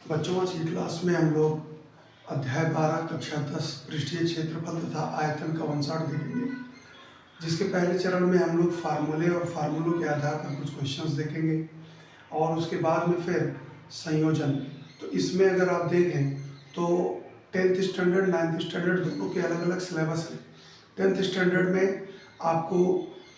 बच्चों, आज की क्लास में हम लोग अध्याय 12 कक्षा 10 पृष्ठीय क्षेत्रफल तथा आयतन का वंशाट देखेंगे, जिसके पहले चरण में हम लोग फार्मूले और फार्मूलों के आधार पर कुछ क्वेश्चंस देखेंगे और उसके बाद में फिर संयोजन। तो इसमें अगर आप देखें तो 10th स्टैंडर्ड 9th स्टैंडर्ड दोनों के अलग अलग सिलेबस है। 10th स्टैंडर्ड में आपको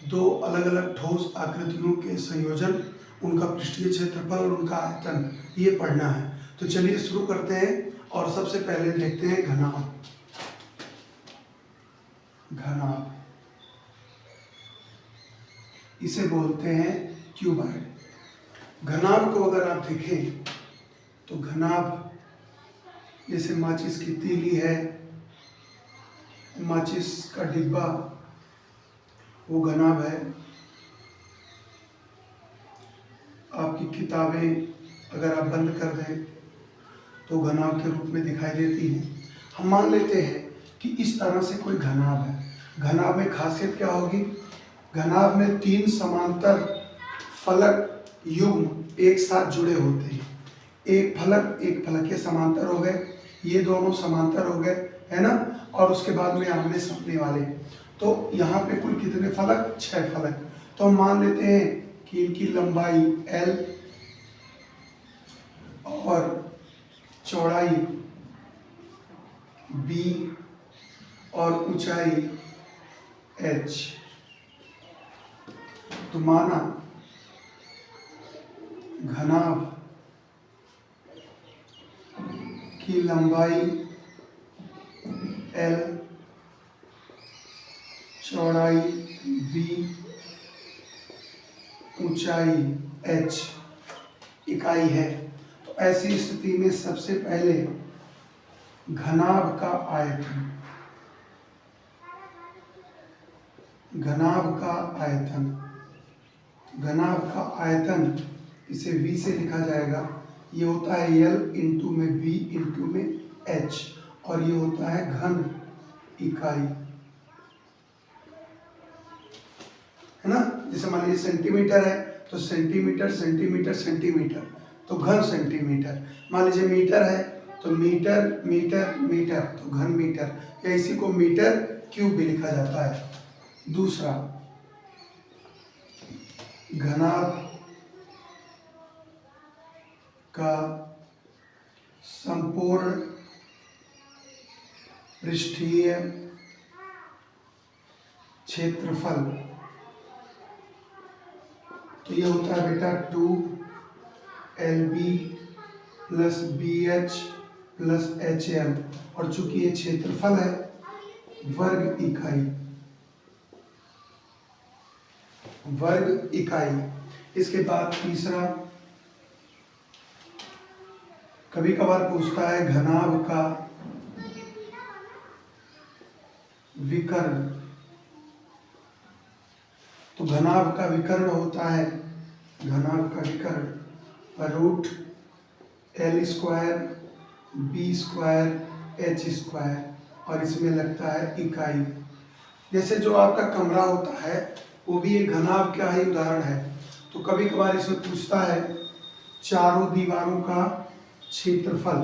दो अलग अलग ठोस आकृतियों के संयोजन, उनका पृष्ठीय क्षेत्रफल और उनका आयतन ये पढ़ना है। तो चलिए शुरू करते हैं और सबसे पहले देखते हैं घनाभ। घनाभ इसे बोलते हैं क्यूबॉइड। घनाभ को अगर आप देखें तो घनाभ जैसे माचिस की तीली है, माचिस का डिब्बा, वो घनाभ है। आपकी किताबें अगर आप बंद कर दें तो घनाभ के रूप में दिखाई देती हैं। हम मान लेते हैं कि इस तरह से कोई घनाभ है। घनाभ में खासियत क्या होगी? घनाभ में 3 समांतर फलक युग्म एक साथ जुड़े होते हैं। एक फलक ये समांतर हो गए, ये दोनों समांतर हो गए, है ना। और उसके बाद में आमने सामने वाले। तो यहाँ पे कुल कितने फलक? 6 फलक। तो हम मान लेते हैं कि इनकी लंबाई L और चौड़ाई B और ऊंचाई H। तो माना घनाभ की लंबाई L, चौड़ाई B, ऊंचाई H इकाई है। तो ऐसी स्थिति में सबसे पहले घनाभ का आयतन, घनाभ का आयतन इसे V से लिखा जाएगा। ये होता है L इंटू में B इंटू में H और ये होता है घन इकाई, है ना। जैसे मान लीजिए सेंटीमीटर है तो सेंटीमीटर सेंटीमीटर सेंटीमीटर, तो घन सेंटीमीटर। मान लीजिए मीटर है तो मीटर मीटर मीटर, तो घन मीटर, या इसी को मीटर क्यूब भी लिखा जाता है। दूसरा, घनाभ का संपूर्ण पृष्ठीय क्षेत्रफल, तो ये होता है बेटा 2LB plus BH plus HL, और चूंकि ये क्षेत्रफल है वर्ग इकाई। इसके बाद तीसरा, कभी कभार पूछता है घनाभ का विकर्ण। तो घनाभ का विकर्ण होता है, घनाभ का विकर्ण root L square B square H square, और इसमें लगता है इकाई। जैसे जो आपका कमरा होता है वो भी एक घनाभ का ही उदाहरण है। तो कभी कभार इसमें पूछता है चारों दीवारों का क्षेत्रफल।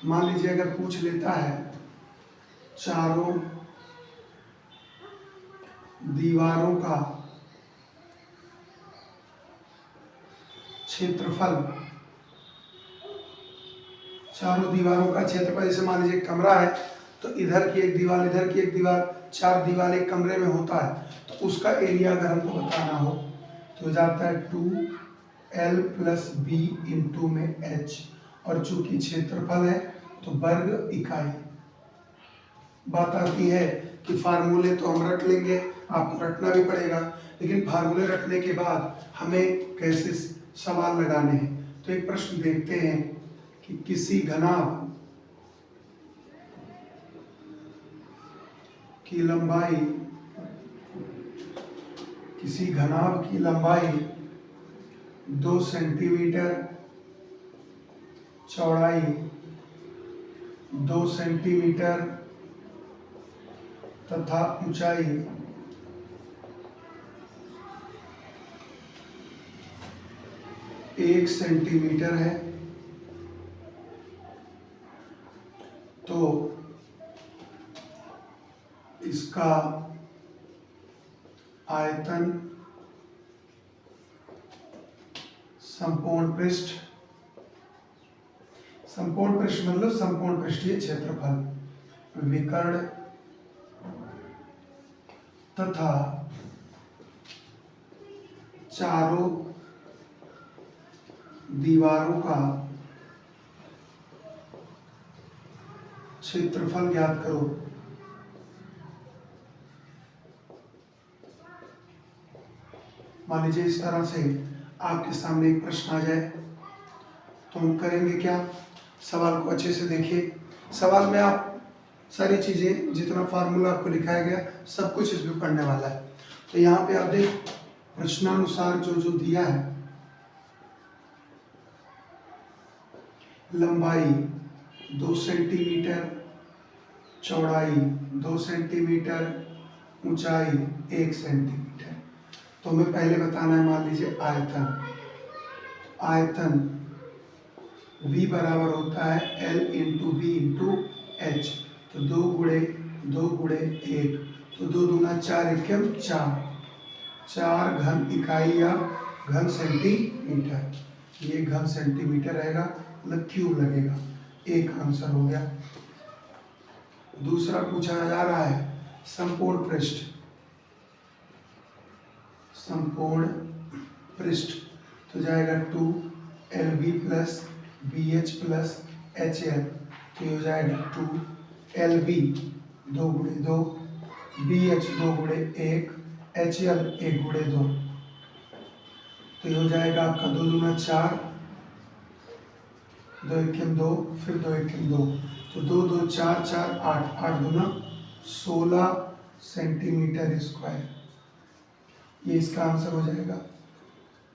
मान लीजिए अगर पूछ लेता है चारों दीवारों का क्षेत्रफल, चारों दीवारों का क्षेत्रफल, जैसे मान लीजिए कमरा है तो इधर की एक दीवार इधर की एक दीवार, 4 दीवार एक कमरे में होता है, तो उसका एरिया अगर हमको बताना हो तो हो जाता है 2L प्लस B इंटू में H, और चूंकि क्षेत्रफल है तो वर्ग इकाई। बात आती है कि फार्मूले तो हम रट लेंगे, आपको रटना भी पड़ेगा, लेकिन फार्मूले रटने के बाद हमें कैसे सवाल लगाने हैं। तो एक प्रश्न देखते हैं कि किसी घनाभ की लंबाई 2 सेंटीमीटर, चौड़ाई 2 सेंटीमीटर तथा ऊंचाई 1 सेंटीमीटर है। तो इसका आयतन संपूर्ण पृष्ठ मतलब संपूर्ण पृष्ठीय क्षेत्रफल विकर्ण तथा चारों दीवारों का क्षेत्रफल ज्ञात करो। मान लीजिए इस तरह से आपके सामने एक प्रश्न आ जाए तो हम करेंगे क्या, सवाल को अच्छे से देखिए। सवाल में आप सारी चीजें, जितना फार्मूला आपको लिखाया गया सब कुछ इसमें पढ़ने वाला है। तो यहाँ पे आप देख, प्रश्नानुसार जो दिया है, लंबाई 2 सेंटीमीटर, चौड़ाई 2 सेंटीमीटर, ऊंचाई 1 सेंटीमीटर। तो हमें पहले बताना है, मान लीजिए आयतन V बराबर होता है L into B into H. तो 2 गुणे 1, तो 2 दूना 4, एकम 4 घन इकाई या घन सेंटीमीटर। ये घन सेंटीमीटर रहेगा, मतलब क्यूब लगेगा। एक आंसर हो गया। दूसरा पूछा जा रहा है संपूर्ण पृष्ठ, तो जाएगा 2LB plus BH plus HL। तो ये हो जाएगा 2LB 2 गुणे 2, BH 2 गुणे 1, HL 1 गुणे 2। तो ये हो जाएगा आपका 2 दूना 4, 2 एकम 2, फिर 2 एकम 2, तो 2 2 4 4 8, 8 दूना 16 सेंटीमीटर स्क्वायर। ये इसका आंसर हो जाएगा।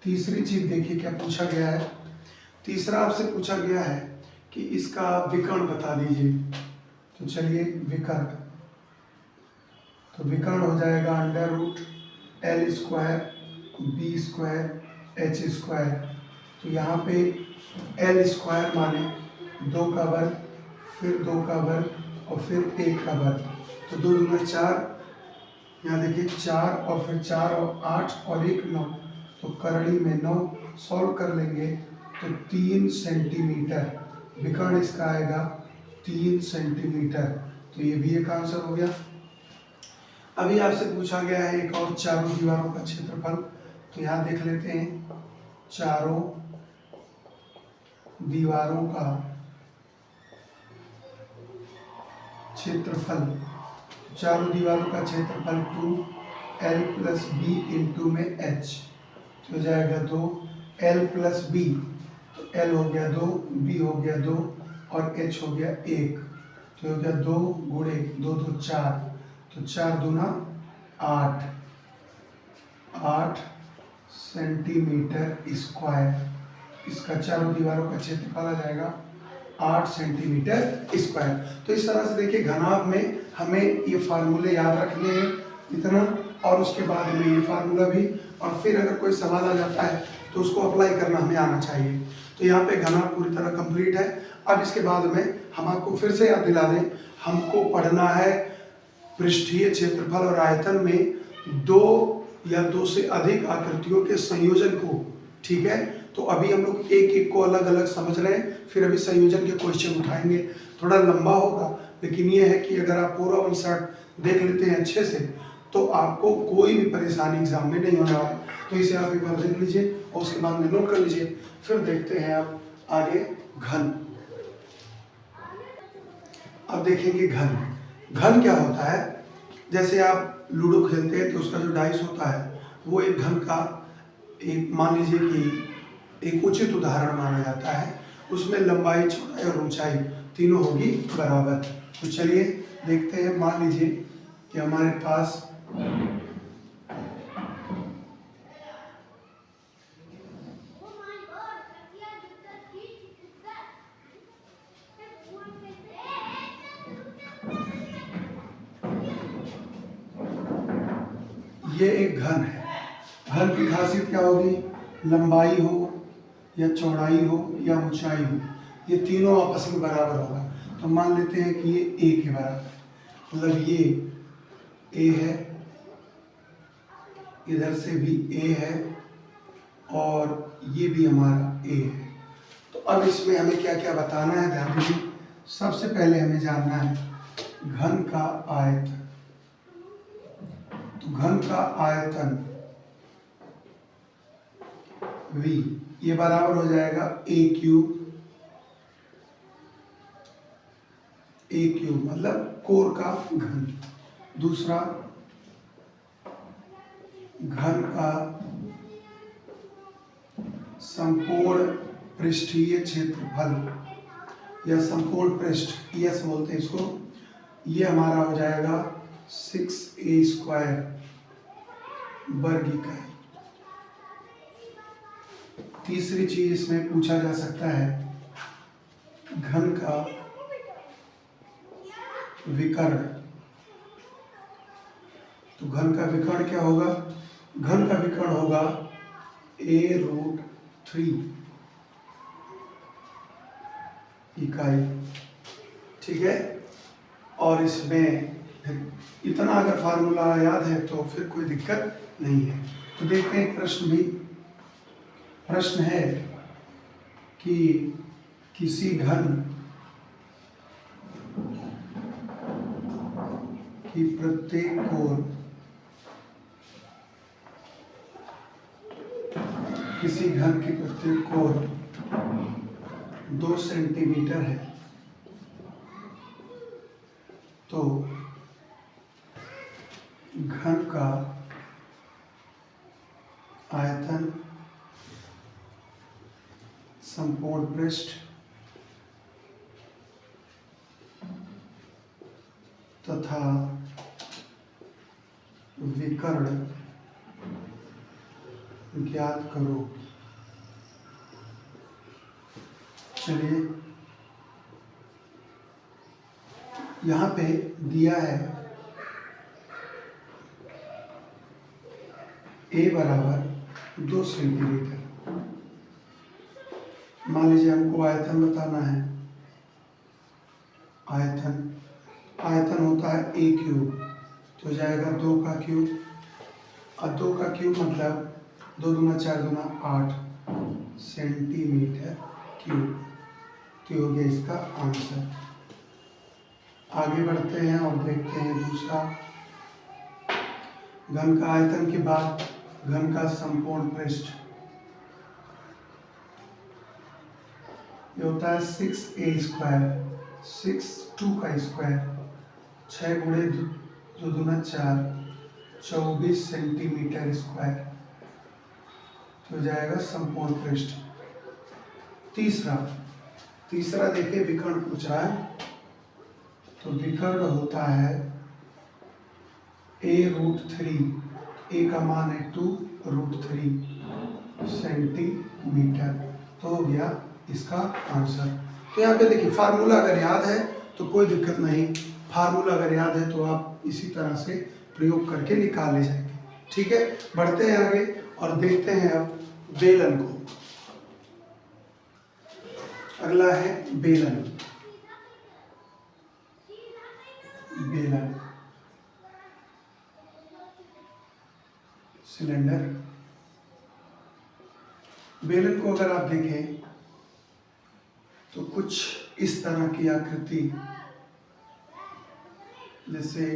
तीसरी चीज देखिए क्या पूछा गया है। तीसरा आपसे पूछा गया है कि इसका विकर्ण बता दीजिए। तो चलिए विकर्ण, तो विकर्ण हो जाएगा √L square B square H square. तो यहाँ पे L स्क्वायर माने 2 का वर्ग, फिर 2 का वर्ग और फिर 1 का वर्ग। तो 2 दूना 4, यहाँ देखिए 4 और फिर 4 और 8 और 1 9, तो करड़ी में 9 सॉल्व कर लेंगे तो 3 सेंटीमीटर विकर्ण इसका आएगा 3 सेंटीमीटर। तो ये भी एक आंसर हो गया। अभी आपसे पूछा गया है एक और, चारों दीवारों का क्षेत्रफल। तो यहाँ देख लेते हैं, चारों दीवारों का क्षेत्रफल, चारों दीवारों का क्षेत्रफल 2L प्लस B इंटू में H। तो हो जाएगा 2L प्लस B, तो L हो गया 2, B हो गया 2 और H हो गया 1। तो हो गया 2 गुणे 2 2 4, तो 4 दूना 8 सेंटीमीटर स्क्वायर। इसका चारों दीवारों का क्षेत्रफल आ जाएगा 8 सेंटीमीटर स्क्वायर। तो इस तरह से देखिए, घनाभ में हमें ये फार्मूले याद रखने हैं इतना, और उसके बाद में ये फार्मूला भी, और फिर अगर कोई सवाल आ जाता है तो उसको अप्लाई करना हमें आना चाहिए। तो यहाँ पे घनाभ पूरी तरह कंप्लीट है। अब इसके बाद में हम आपको फिर से याद दिला दें, हमको पढ़ना है पृष्ठीय क्षेत्रफल और आयतन में 2 या 2 से अधिक आकृतियों के संयोजन को। ठीक है, तो अभी हम लोग एक एक को अलग अलग समझ रहे हैं, फिर अभी संयोजन के क्वेश्चन उठाएंगे। थोड़ा लंबा होगा, लेकिन ये है कि अगर आप पूरा 1 शॉट देख लेते हैं अच्छे से तो आपको कोई भी परेशानी एग्जाम में नहीं होने वाला। तो इसे आप एक बार देख लीजिए और उसके बाद में नोट कर लीजिए। फिर देखते हैं आप आगे घन। अब देखेंगे घन क्या होता है। जैसे आप लूडो खेलते हैं तो उसका जो डाइस होता है वो एक घन का एक, मान लीजिए कि एक उचित उदाहरण माना जाता है। उसमें लंबाई, चौड़ाई और ऊंचाई तीनों होगी बराबर। तो चलिए देखते हैं। मान लीजिए कि हमारे पास ये एक घन है। घन की खासियत क्या होगी, लंबाई हो या चौड़ाई हो या ऊंचाई हो, ये तीनों आपस में बराबर होगा। तो मान लेते हैं कि ये ए के बराबर, मतलब ये ए है, इधर से भी ए है और ये भी हमारा ए है। तो अब इसमें हमें क्या क्या बताना है, ध्यान दीजिए। सबसे पहले हमें जानना है घन का आयतन। तो घन का आयतन V ये बराबर हो जाएगा ए क्यूब मतलब कोर का घन। दूसरा, घन का संपूर्ण पृष्ठीय क्षेत्रफल या संपूर्ण पृष्ठ, यस बोलते हैं इसको, ये हमारा हो जाएगा 6a² वर्ग इकाई। तीसरी चीज इसमें पूछा जा सकता है घन का विकर्ण। तो घन का विकर्ण क्या होगा? घन का विकर्ण होगा a√3 इकाई, ठीक है। और इसमें इतना अगर फार्मूला याद है तो फिर कोई दिक्कत नहीं है। तो देखते हैं प्रश्न भी। प्रश्न है कि किसी घन की प्रत्येक कोण, किसी घन की प्रत्येक कोण 2 सेंटीमीटर है, तो घन का आयतन, संपूर्ण पृष्ठ तथा विकर्ण ज्ञात करो। चलिए, यहाँ पे दिया है a बराबर 2 सेंटीमीटर। मान लीजिए हमको आयतन बताना है। आयतन होता है a क्यूब, तो जाएगा 2 का क्यूब, और 2 का क्यूब मतलब 2 दूना 4 दूना 8 सेंटीमीटर क्यूब। तो हो गया इसका आंसर। आगे बढ़ते हैं और देखते हैं दूसरा। घन का आयतन के बाद घन का संपूर्ण पृष्ठ, ये होता है 6a², 6 2 का स्क्वायर, 6 गुणे 2 दूना 4, 24 सेंटीमीटर स्क्वायर। तो जाएगा संपूर्ण पृष्ठ। तीसरा देखिए, विकर्ण पूछ रहा है। तो विकर्ण होता है a√3, a का मान है 2√3 सेंटीमीटर। तो हो गया इसका आंसर। तो यहाँ पे देखिए, फार्मूला अगर याद है तो कोई दिक्कत नहीं, फार्मूला अगर याद है तो आप इसी तरह से प्रयोग करके निकाल ले जाएंगे, ठीक है। बढ़ते हैं आगे और देखते हैं अब बेलन को। अगला है बेलन। सिलेंडर। बेलन को अगर आप देखें तो कुछ इस तरह की आकृति जैसे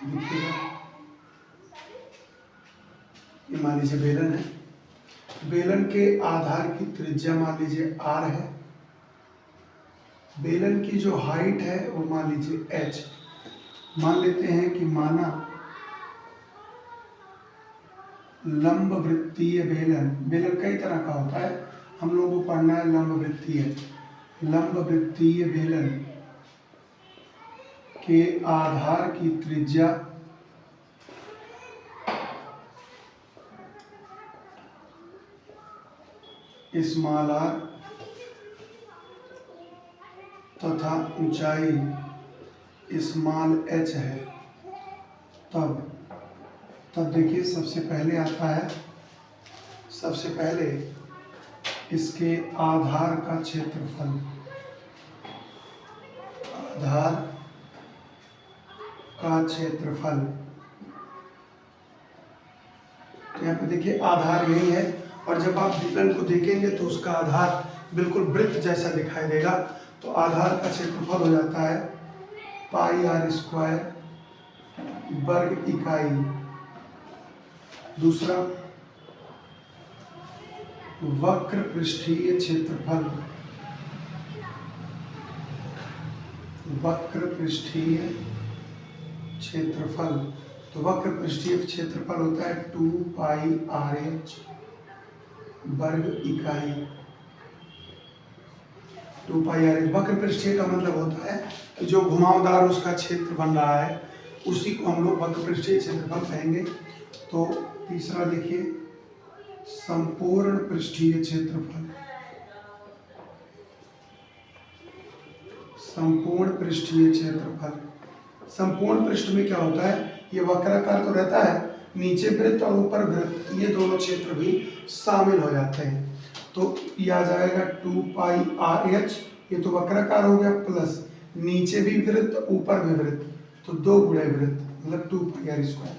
दिखेगा। ये मान लीजिए बेलन है। बेलन के आधार की त्रिज्या मान लीजिए r है। बेलन की जो हाइट है वो मान लीजिए h। मान लेते हैं कि माना लंब वृत्तीय बेलन कई तरह का होता है, हम लोगों को पढ़ना है लंब वृत्तीय बेलन के आधार की त्रिज्या स्मॉल r तथा ऊंचाई स्मॉल h है। तब देखिए, सबसे पहले आता है, सबसे पहले इसके आधार का क्षेत्रफल। आधार का क्षेत्रफल। तो यहाँ पे देखिए आधार यही है, और जब आप बेलन को देखेंगे तो उसका आधार बिल्कुल वृत्त जैसा दिखाई देगा। तो आधार का क्षेत्रफल हो जाता है पाई आर स्क्वायर वर्ग इकाई। दूसरा वक्र पृष्ठीय क्षेत्रफल। वक्र पृष्ठीय क्षेत्रफल, तो वक्र पृष्ठीय क्षेत्रफल होता है 2 पाई आर एच वर्ग इकाई। 2 पाई आर एच। वक्र पृष्ठीय का मतलब होता है कि जो घुमावदार उसका क्षेत्र बन रहा है उसी को हम लोग वक्र पृष्ठीय क्षेत्रफल कहेंगे। तो तीसरा देखिए संपूर्ण पृष्ठीय क्षेत्रफल। संपूर्ण पृष्ठीय क्षेत्रफल। संपूर्ण पृष्ठ में क्या होता है, ये वक्राकार तो रहता है, नीचे वृत्त और ऊपर वृत्त ये दोनों क्षेत्र भी शामिल हो जाते हैं। तो ये आ जाएगा 2 पाई आर एच, ये तो वक्राकार हो गया, प्लस नीचे भी वृत्त ऊपर भी वृत्त, तो 2 गुणे वृत्त मतलब 2 पाई आर स्क्वायर।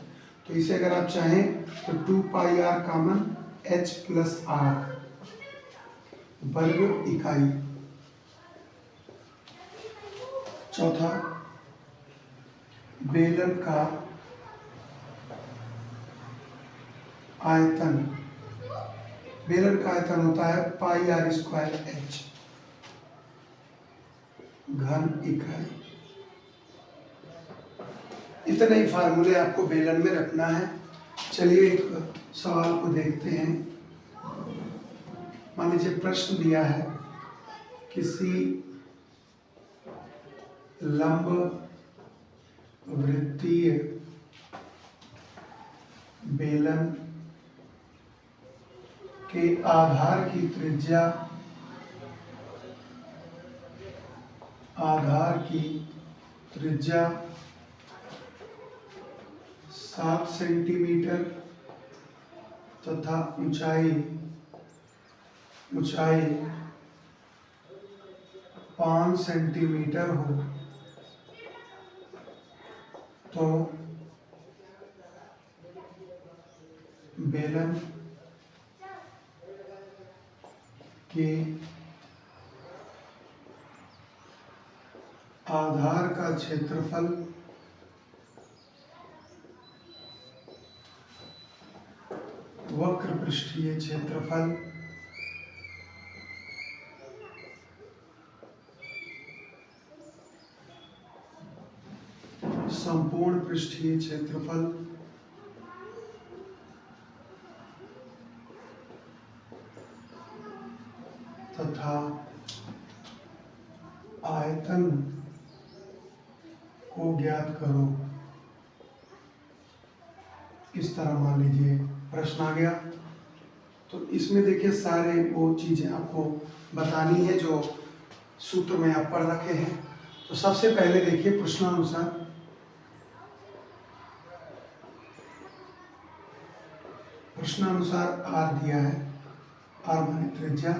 तो इसे अगर आप चाहें तो 2 pi r common h plus r वर्ग इकाई। चौथा बेलन का आयतन। बेलन का आयतन होता है पाई आर स्क्वायर एच घन इकाई। इतने ही फार्मूले आपको बेलन में रखना है। चलिए एक सवाल को देखते हैं। मान लीजिए प्रश्न दिया है किसी लंब वृत्तीय बेलन के आधार की त्रिज्या 7 सेंटीमीटर तथा ऊंचाई 5 सेंटीमीटर हो, तो बेलन के आधार का क्षेत्रफल वक्र पृष्ठीय क्षेत्रफल संपूर्ण पृष्ठीय क्षेत्रफल तथा आयतन को ज्ञात करो। इस तरह मान लीजिए प्रश्न आ गया। तो इसमें देखिए सारे वो चीजें आपको बतानी है जो सूत्र में आप पढ़ रखे हैं। तो सबसे पहले देखिए प्रश्नानुसार आर दिया है। आर माने त्रिज्या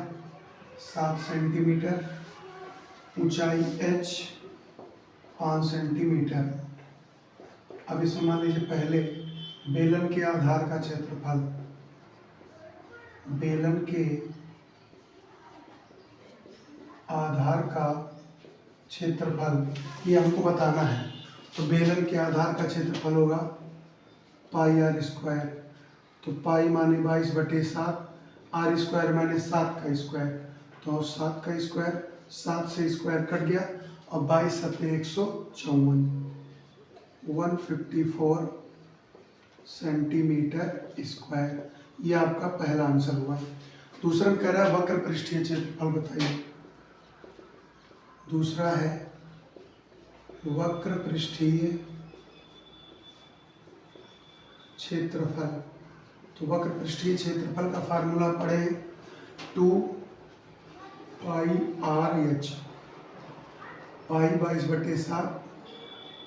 7 सेंटीमीटर, ऊंचाई h 5 सेंटीमीटर। अब इसमें मान लीजिए पहले बेलन के आधार का क्षेत्रफल, बेलन के आधार का क्षेत्रफल ये हमको बताना है। तो बेलन के आधार का क्षेत्रफल होगा पाई आर स्क्वायर। तो पाई माने 22/7, आर स्क्वायर माने 7 का स्क्वायर, तो 7 का स्क्वायर 7 से स्क्वायर कट गया और 22 सत्ते 154, 154 सेंटीमीटर स्क्वायर। ये आपका पहला आंसर हुआ। दूसरा कह रहा है वक्र पृष्ठीय क्षेत्रफल बताइए। दूसरा है वक्र पृष्ठीय क्षेत्रफल। तो वक्र पृष्ठीय क्षेत्रफल का फार्मूला पढ़े 2 pi r h, pi 22/7,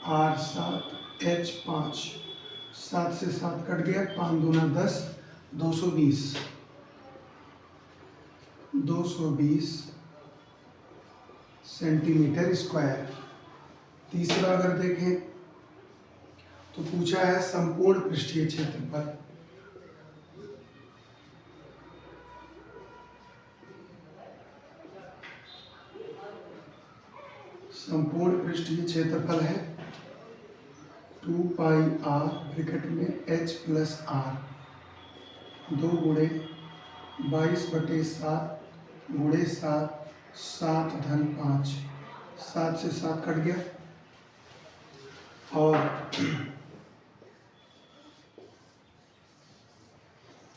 r 7, h 5, 7 से 7 कट गया, 5 दूना 10, 220 सेंटीमीटर स्क्वायर। तीसरा अगर देखें तो पूछा है संपूर्ण पृष्ठीय क्षेत्रफल। संपूर्ण पृष्ठीय क्षेत्रफल है 2 पाई आर ब्रैकेट में h प्लस आर 2 गुणे 22/7 गुणे 7 7 धन 5, 7 से 7 कट गया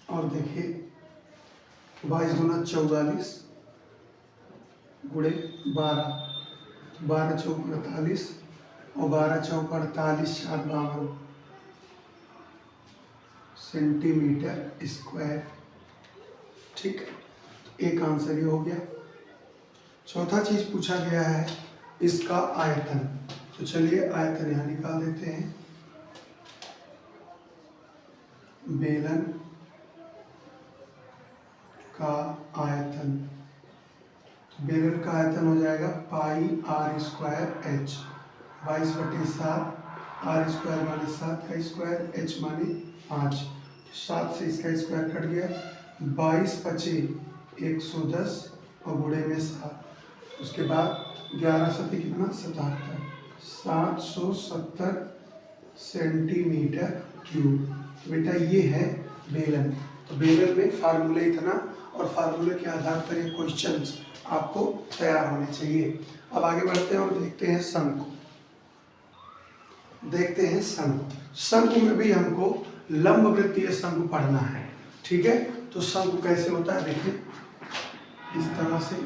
और देखिए 22 गुना 44 गुणे 12, 12 चौक 48 और 12 चौक 48, 4 52 सेंटीमीटर स्क्वायर। ठीक, एक आंसर ये हो गया। चौथा चीज पूछा गया है इसका आयतन। तो चलिए आयतन यहाँ निकाल देते हैं। बेलन का आयतन, तो बेलन का आयतन हो जाएगा pi r square h, 22/7 r square माने 7 का स्क्वायर, एच माने 5, 7 से इसका स्क्वायर कट गया, 22 × 110 और गुणे में 7, उसके बाद 11 सती कितना 77, 770 सेंटीमीटर क्यूब। बेटा ये है बेलन। तो बेलन में फार्मूले इतना और फार्मूले के आधार पर ये क्वेश्चंस आपको तैयार होने चाहिए। अब आगे बढ़ते हैं और देखते हैं शंकु। देखते हैं शंकु। शंकु में भी हमको लंब वृत्तीय शंकु पढ़ना है। ठीक है, तो शंकु कैसे होता है देखिए, इस तरह से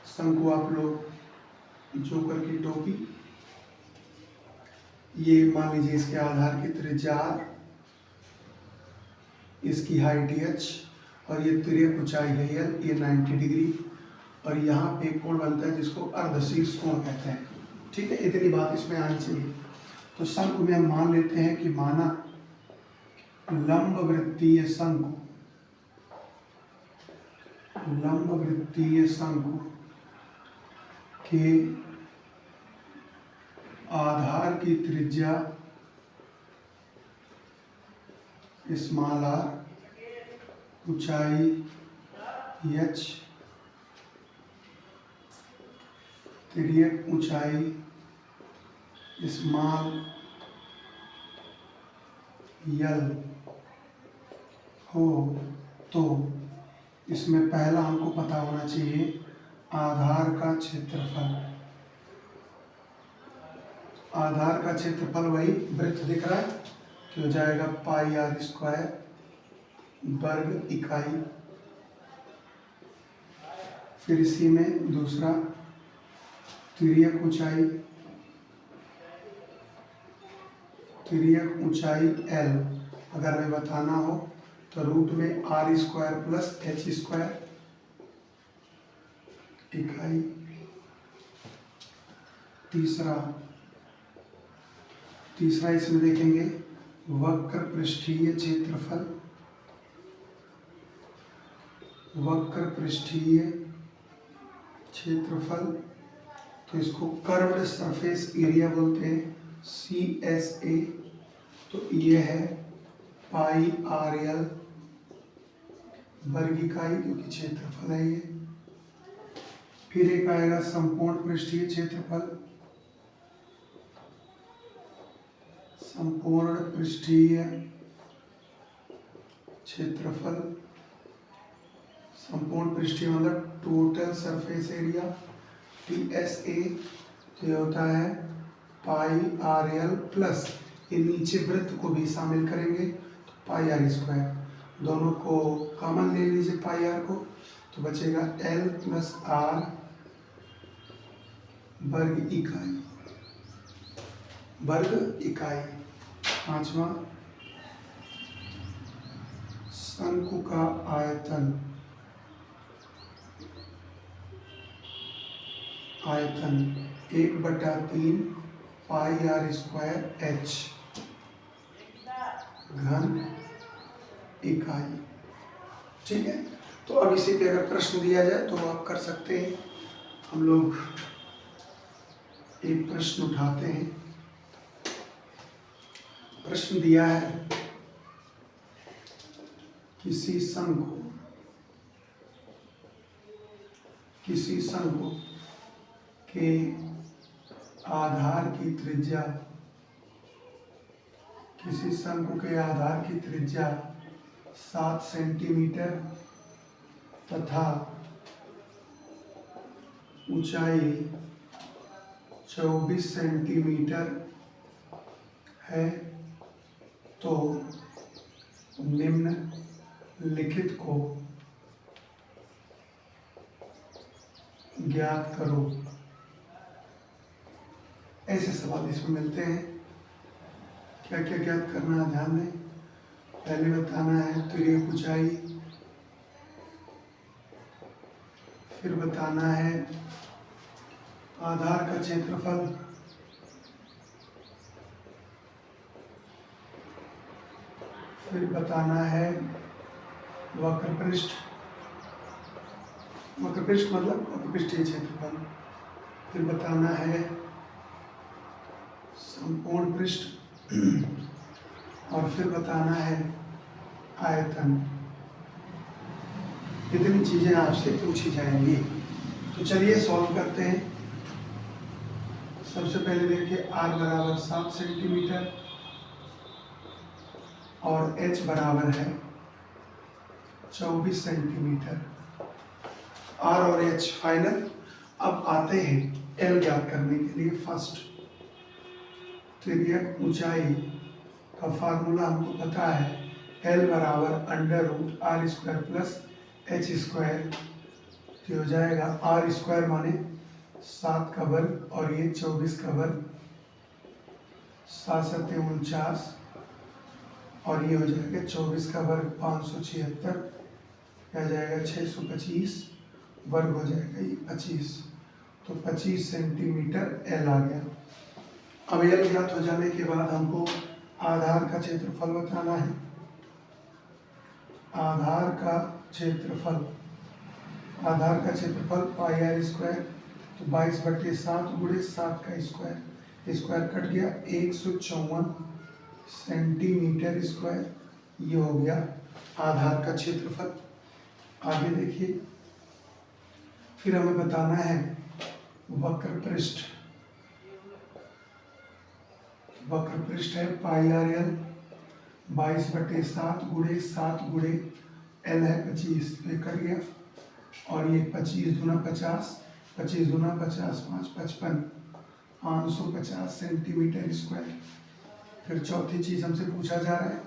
शंकु आप लोग जोकर की टोपी, ये मान लीजिए इसके आधार की त्रिज्या r, इसकी हाइट h और ये तिर्यक ऊंचाई है l, ये 90 डिग्री और यहाँ पे एक कोण बनता है जिसको अर्धशीर्ष कोण कहते हैं। ठीक है, इतनी बात इसमें आनी चाहिए। तो शंकु में हम मान लेते हैं कि माना लंब वृत्तीय शंकु, लंब वृत्तीय शंकु के आधार की त्रिज्या स्मॉल आर, ऊंचाई h, तिर्यक ऊंचाई स्मॉल यल हो, तो इसमें पहला हमको पता होना चाहिए आधार का क्षेत्रफल। आधार का क्षेत्रफल वही वृत्त दिख रहा है, तो हो जाएगा पाई आर स्क्वायर वर्ग इकाई। फिर इसी में दूसरा तिर्यक ऊंचाई, तिर्यक ऊंचाई L अगर हमें बताना हो तो रूट में r square plus h square इकाई। तीसरा इसमें देखेंगे वक्र पृष्ठीय क्षेत्रफल, वक्र पृष्ठीय क्षेत्रफल, तो इसको कर्व्ड सरफेस एरिया बोलते हैं CSA। तो ये है पाई RL वर्ग इकाई, क्योंकि क्षेत्रफल है ये। फिर एक आएगा संपूर्ण पृष्ठीय क्षेत्रफल, संपूर्ण पृष्ठीय क्षेत्रफल, संपूर्ण पृष्ठीय मतलब टोटल सरफेस एरिया TSA। तो ये होता है पाई RL प्लस ये नीचे वृत्त को भी शामिल करेंगे तो पाई आर स्क्वायर, दोनों को कॉमन ले लीजिए पाई आर को, तो बचेगा L प्लस R वर्ग इकाई, वर्ग इकाई। पांचवा शंकु का आयतन, आयतन 1/3 पाई आर स्क्वायर H घन इकाई। ठीक है, तो अब इसी पे अगर प्रश्न दिया जाए तो आप कर सकते हैं। हम लोग एक प्रश्न उठाते हैं। प्रश्न दिया है, किसी शंकु के आधार की त्रिज्या 7 सेंटीमीटर तथा ऊंचाई 24 सेंटीमीटर है, तो निम्नलिखित को ज्ञात करो। ऐसे सवाल इसमें मिलते हैं। क्या क्या ज्ञात करना है, ध्यान दें। पहले बताना है तुरीय ऊंचाई, फिर बताना है आधार का क्षेत्रफल, फिर बताना है वक्रपृष्ठ मतलब वक्रपृष्ठीय क्षेत्रफल, फिर बताना है संपूर्ण पृष्ठ और फिर बताना है आयतन। इतनी चीजें आपसे पूछी जाएंगी। तो चलिए सॉल्व करते हैं। सबसे पहले देखिए r बराबर 7 सेंटीमीटर और h बराबर है 24 सेंटीमीटर। r और h फाइनल। अब आते हैं l ज्ञात करने के लिए। फर्स्ट, तिर्यक ऊंचाई का फार्मूला हमको पता है, l बराबर √r² प्लस h²। तो हो जाएगा r² माने 7 का वर्ग और ये 24 का वर्ग, 7 7 49 और ये हो जाएगा 24 का वर्ग 576, आ जाएगा 625 वर्ग हो जाएगा ये 25। तो 25 सेंटीमीटर l आ गया। अब l ज्ञात हो जाने के बाद हमको आधार का क्षेत्रफल बताना है। आधार का क्षेत्रफल πr², तो 22/7 गुणे 7 का स्क्वायर कट गया 154 सेंटीमीटर स्क्वायर। ये हो गया आधार का क्षेत्रफल। आगे देखिए, फिर हमें बताना है वक्रपृष्ठ है πrl, 22/7 गुणे 7 गुणे l है 25, पे कट गया और ये 25 दूना 50, 25 दूना 50, 5 55, 550 सेंटीमीटर स्क्वायर। फिर चौथी चीज हमसे पूछा जा रहा है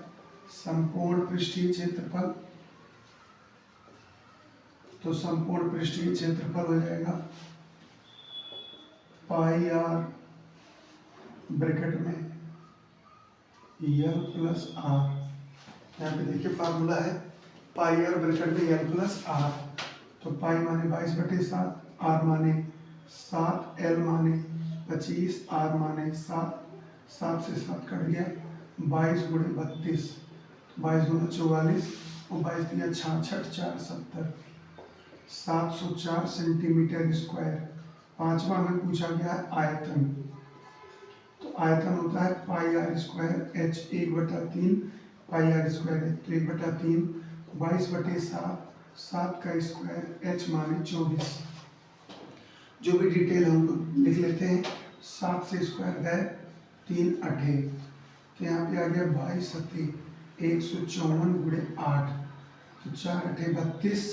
संपूर्ण पृष्ठीय क्षेत्रफल। तो संपूर्ण पृष्ठीय क्षेत्रफल हो जाएगा πr ब्रैकेट में l प्लस r। यहाँ पे देखिए फार्मूला है πr ब्रैकेट में l प्लस r। तो पाई माने 22/7, r माने 7, l माने 25, r माने 7, 7 से 7 कट गया 22 गुणे 32, 22 दूना 44 और 22 दिया 66, 4 70, 704 सेंटीमीटर स्क्वायर। पांचवा में पूछा गया है आयतन। तो आयतन होता है πr² h 1/3 πr² h, तो 1/3 22/7, 7 का स्क्वायर h माने 24। जो भी डिटेल हम लिख लेते हैं। 7 से स्क्वायर गए 3 8, तो यहाँ पे आ गया 22 7 154 गुणे 8, तो 4 8 32,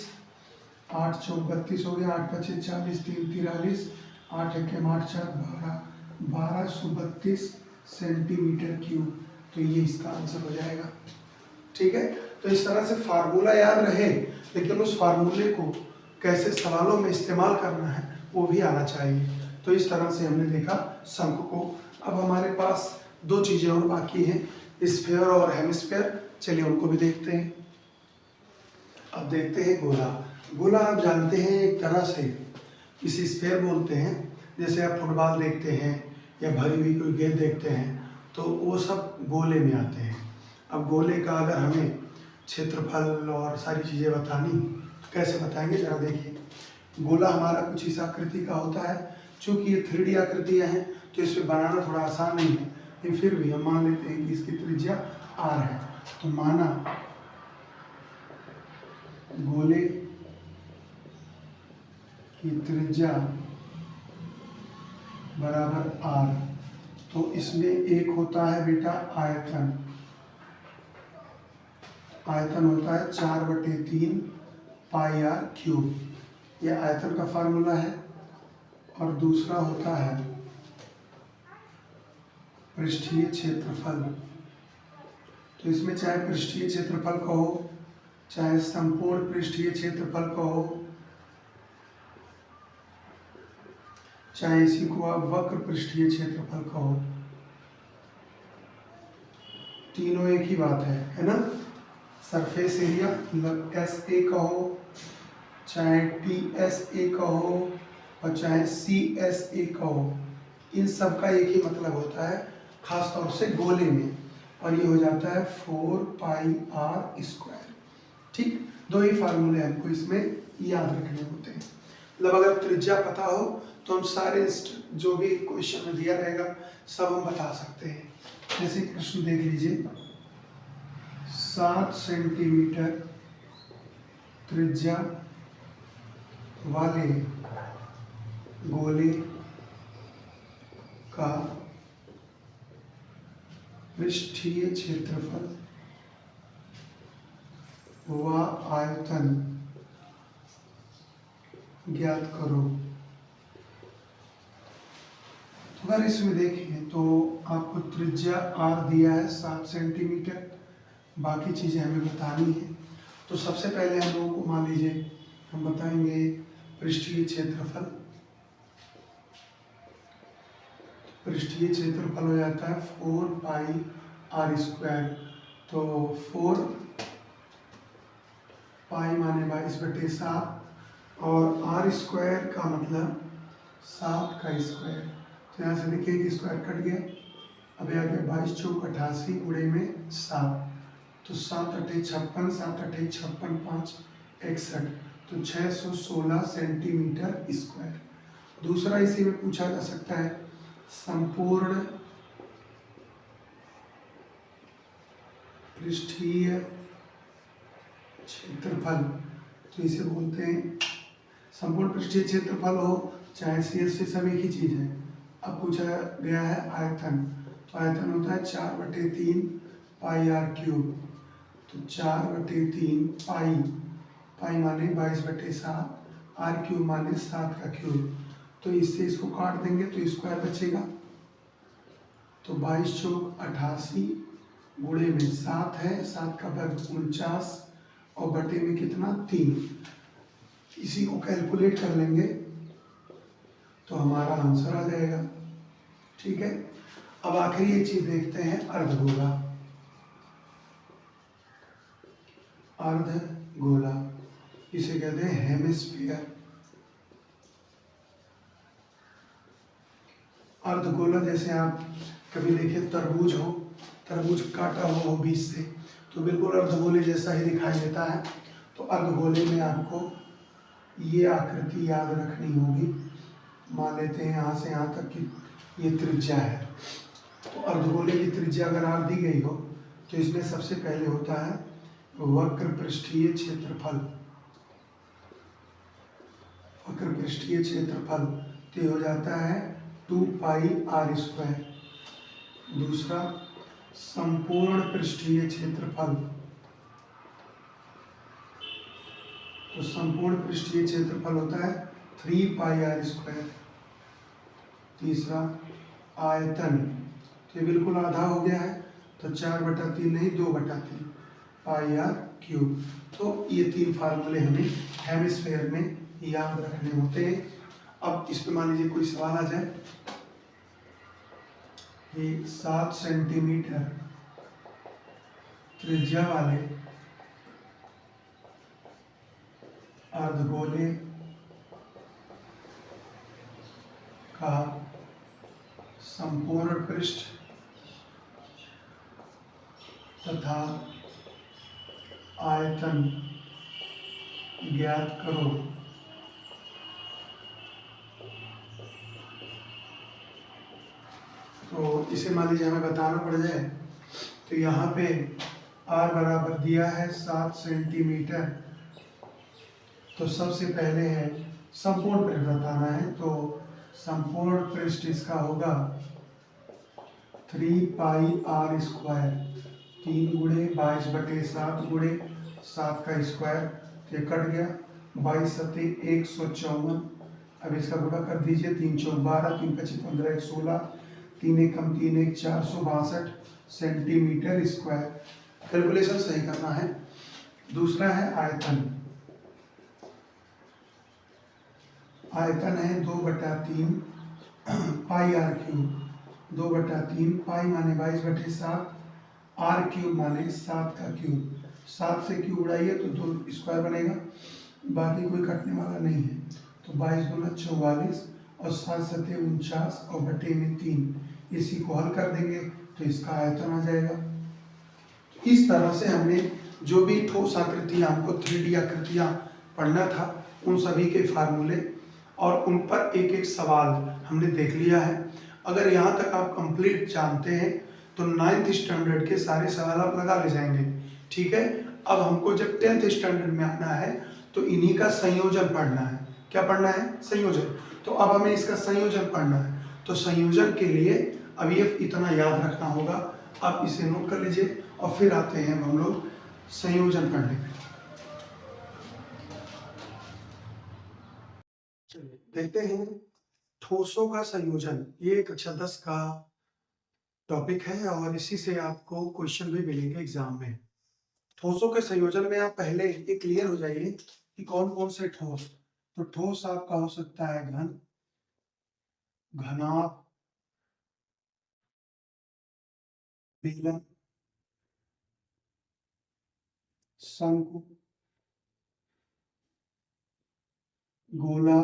8 4 32 हो गया, 8 5 40, 3 43, 8 1 8 4 12, 1232 सेंटीमीटर क्यूब। तो ये इसका आंसर हो जाएगा। ठीक है, तो इस तरह से फार्मूला याद रहे, लेकिन उस फार्मूले को कैसे सवालों में इस्तेमाल करना है वो भी आना चाहिए। तो इस तरह से हमने देखा शंकु को। अब हमारे पास दो चीजें और बाकी हैं, स्फीयर और हेमिस्फीयर। चलिए उनको भी देखते हैं। अब देखते हैं गोला। गोला आप जानते हैं एक तरह से इसे स्फीयर बोलते हैं। जैसे आप फुटबॉल देखते हैं या भरी हुई कोई गेंद देखते हैं तो वो सब गोले में आते हैं। अब गोले का अगर हमें क्षेत्रफल और सारी चीज़ें बतानी तो कैसे बताएंगे, जरा देखिए। गोला हमारा कुछ इस आकृति का होता है, चूंकि ये 3D आकृतियां हैं तो इसमें बनाना थोड़ा आसान नहीं है, लेकिन फिर भी हम मान लेते हैं कि इसकी त्रिज्या r है। तो माना गोले की त्रिज्या बराबर r, तो इसमें एक होता है बेटा आयतन, आयतन होता है 4/3 पाई r क्यूब, यह आयतन का फार्मूला है। और दूसरा होता है पृष्ठीय क्षेत्रफल। तो इसमें चाहे पृष्ठीय क्षेत्रफल कहो, चाहे संपूर्ण पृष्ठीय क्षेत्रफल कहो, चाहे इसी को आप वक्र पृष्ठीय क्षेत्रफल कहो, तीनों एक ही बात है ना। सरफेस एरिया मतलब SA कहो, चाहे TSA कहो और चाहे CSA कहो, इन सब का एक ही मतलब होता है, खास तौर से गोले में, और ये हो जाता है 4 पाई r²। ठीक, दो ही फार्मूले हमको इसमें याद रखने होते हैं। मतलब अगर त्रिज्या पता हो तो हम सारे जो भी क्वेश्चन में दिया रहेगा सब हम बता सकते हैं। जैसे प्रश्न देख लीजिए, 7 सेंटीमीटर त्रिज्या वाले गोले का पृष्ठीय क्षेत्रफल व आयतन ज्ञात करो। तो अगर इसमें देखें तो आपको त्रिज्या r दिया है 7 सेंटीमीटर, बाकी चीज़ें हमें बतानी है। तो सबसे पहले हम लोगों को मान लीजिए हम बताएंगे पृष्ठीय क्षेत्रफल। पृष्ठीय क्षेत्रफल हो जाता है 4 पाई r²। तो 4 पाई माने 22/7 और r² का मतलब 7 का स्क्वायर। तो यहाँ से देखिए कि स्क्वायर कट गया, अब आ गया 22 चौक 88 गुणे में 7, तो 7 अठे 56, 7 अठे 56, 5 61, तो 616 सेंटीमीटर स्क्वायर। दूसरा इसी में पूछा जा सकता है संपूर्ण पृष्ठीय क्षेत्रफल, तो इसे बोलते हैं संपूर्ण पृष्ठीय क्षेत्रफल हो चाहे CSC सब एक ही चीज है। अब पूछा गया है आयतन, तो आयतन होता है 4/3 पाई r³। तो 4/3 पाई, पाई माने 22/7, r³ माने 7 का क्यूब। तो इससे इसको काट देंगे तो स्क्वायर बचेगा, तो 22 चौक 88 गुणे में 7 है, 7 का वर्ग 49 और बटे में कितना 3। इसी को कैलकुलेट कर लेंगे तो हमारा आंसर आ जाएगा। ठीक है, अब आखिरी एक चीज देखते हैं, अर्धगोला। अर्धगोला इसे कहते हैं हेमिस्फीयर। अर्धगोला जैसे आप कभी देखे तरबूज हो, तरबूज काटा हुआ हो बीच से, तो बिल्कुल अर्धगोले जैसा ही दिखाई देता है। तो अर्धगोले में आपको ये आकृति याद रखनी होगी। मान लेते हैं यहाँ से यहाँ तक कि ये त्रिज्या है, तो अर्धगोले की त्रिज्या अगर r दी गई हो तो इसमें सबसे पहले होता है वक्र पृष्ठीय क्षेत्रफल। वक्र पृष्ठीय क्षेत्रफल तो ये हो जाता है 2 पाई r²। दूसरा संपूर्ण पृष्ठीय क्षेत्रफल, तो संपूर्ण पृष्ठीय क्षेत्रफल होता है 3 पाई r²। तीसरा आयतन, तो ये बिल्कुल आधा हो गया है, तो 4/3 नहीं 2/3 पाई r³। तो ये 3 फार्मूले हमें हेमिस्फीयर में याद रखने होते हैं। अब इस पे मान लीजिए कोई सवाल आ जाए कि 7 सेंटीमीटर त्रिज्या वाले अर्धगोले का संपूर्ण पृष्ठ तथा आयतन ज्ञात करो। तो इसे मान लीजिए हमें बताना पड़ जाए, तो यहाँ पे R बराबर दिया है 7 सेंटीमीटर। तो सबसे पहले है संपूर्ण पृष्ठ बताना है, तो संपूर्ण पृष्ठ इसका होगा 3 पाई R स्क्वायर, 3 गुणे 22/7 गुणे 7 का स्क्वायर, ये कट गया, 22 सत्ते 154। अब इसका गुणा कर दीजिए, 3 चौक 12, 3 पच्चीस 15, 1 16, 3 एकम 3 1 462 सेंटीमीटर स्क्वायर। कैलकुलेशन सही करना है। दूसरा है आयतन। आयतन है 2/3 पाई R क्यूब, 2/3 पाई माने 22/7, R क्यूब माने 7 का क्यूब। 7 से क्यूब उड़ाइए तो 2 स्क्वायर बनेगा, बाकी कोई कटने वाला नहीं है। तो 22 दूना 44 और 7 सत्ते 49 और बटे में 3, इसी को हल कर देंगे तो इसका आयतन आ जाएगा। इस तरह से हमने जो भी ठोस आकृतियाँ, हमको 3D आकृतियाँ पढ़ना था, उन सभी के फार्मूले और उन पर एक एक सवाल हमने देख लिया है। अगर यहाँ तक आप कंप्लीट जानते हैं तो 9th स्टैंडर्ड के सारे सवाल आप लगा ले जाएंगे। ठीक है, अब हमको जब 10th स्टैंडर्ड में आना है तो इन्हीं का संयोजन पढ़ना है। क्या पढ़ना है? संयोजन। तो अब हमें इसका संयोजन पढ़ना है, तो संयोजन के लिए अब ये इतना याद रखना होगा, आप इसे नोट कर लीजिए और फिर आते हैं हम लोग संयोजन पढ़ने में। देखते हैं ठोसों का संयोजन, ये कक्षा 10 का टॉपिक है और इसी से आपको क्वेश्चन भी मिलेंगे एग्जाम में। ठोसों के संयोजन में आप पहले ये क्लियर हो जाइए कि कौन कौन से ठोस। तो ठोस आपका हो सकता है घन, घनाभ, बेलन, शंकु, गोला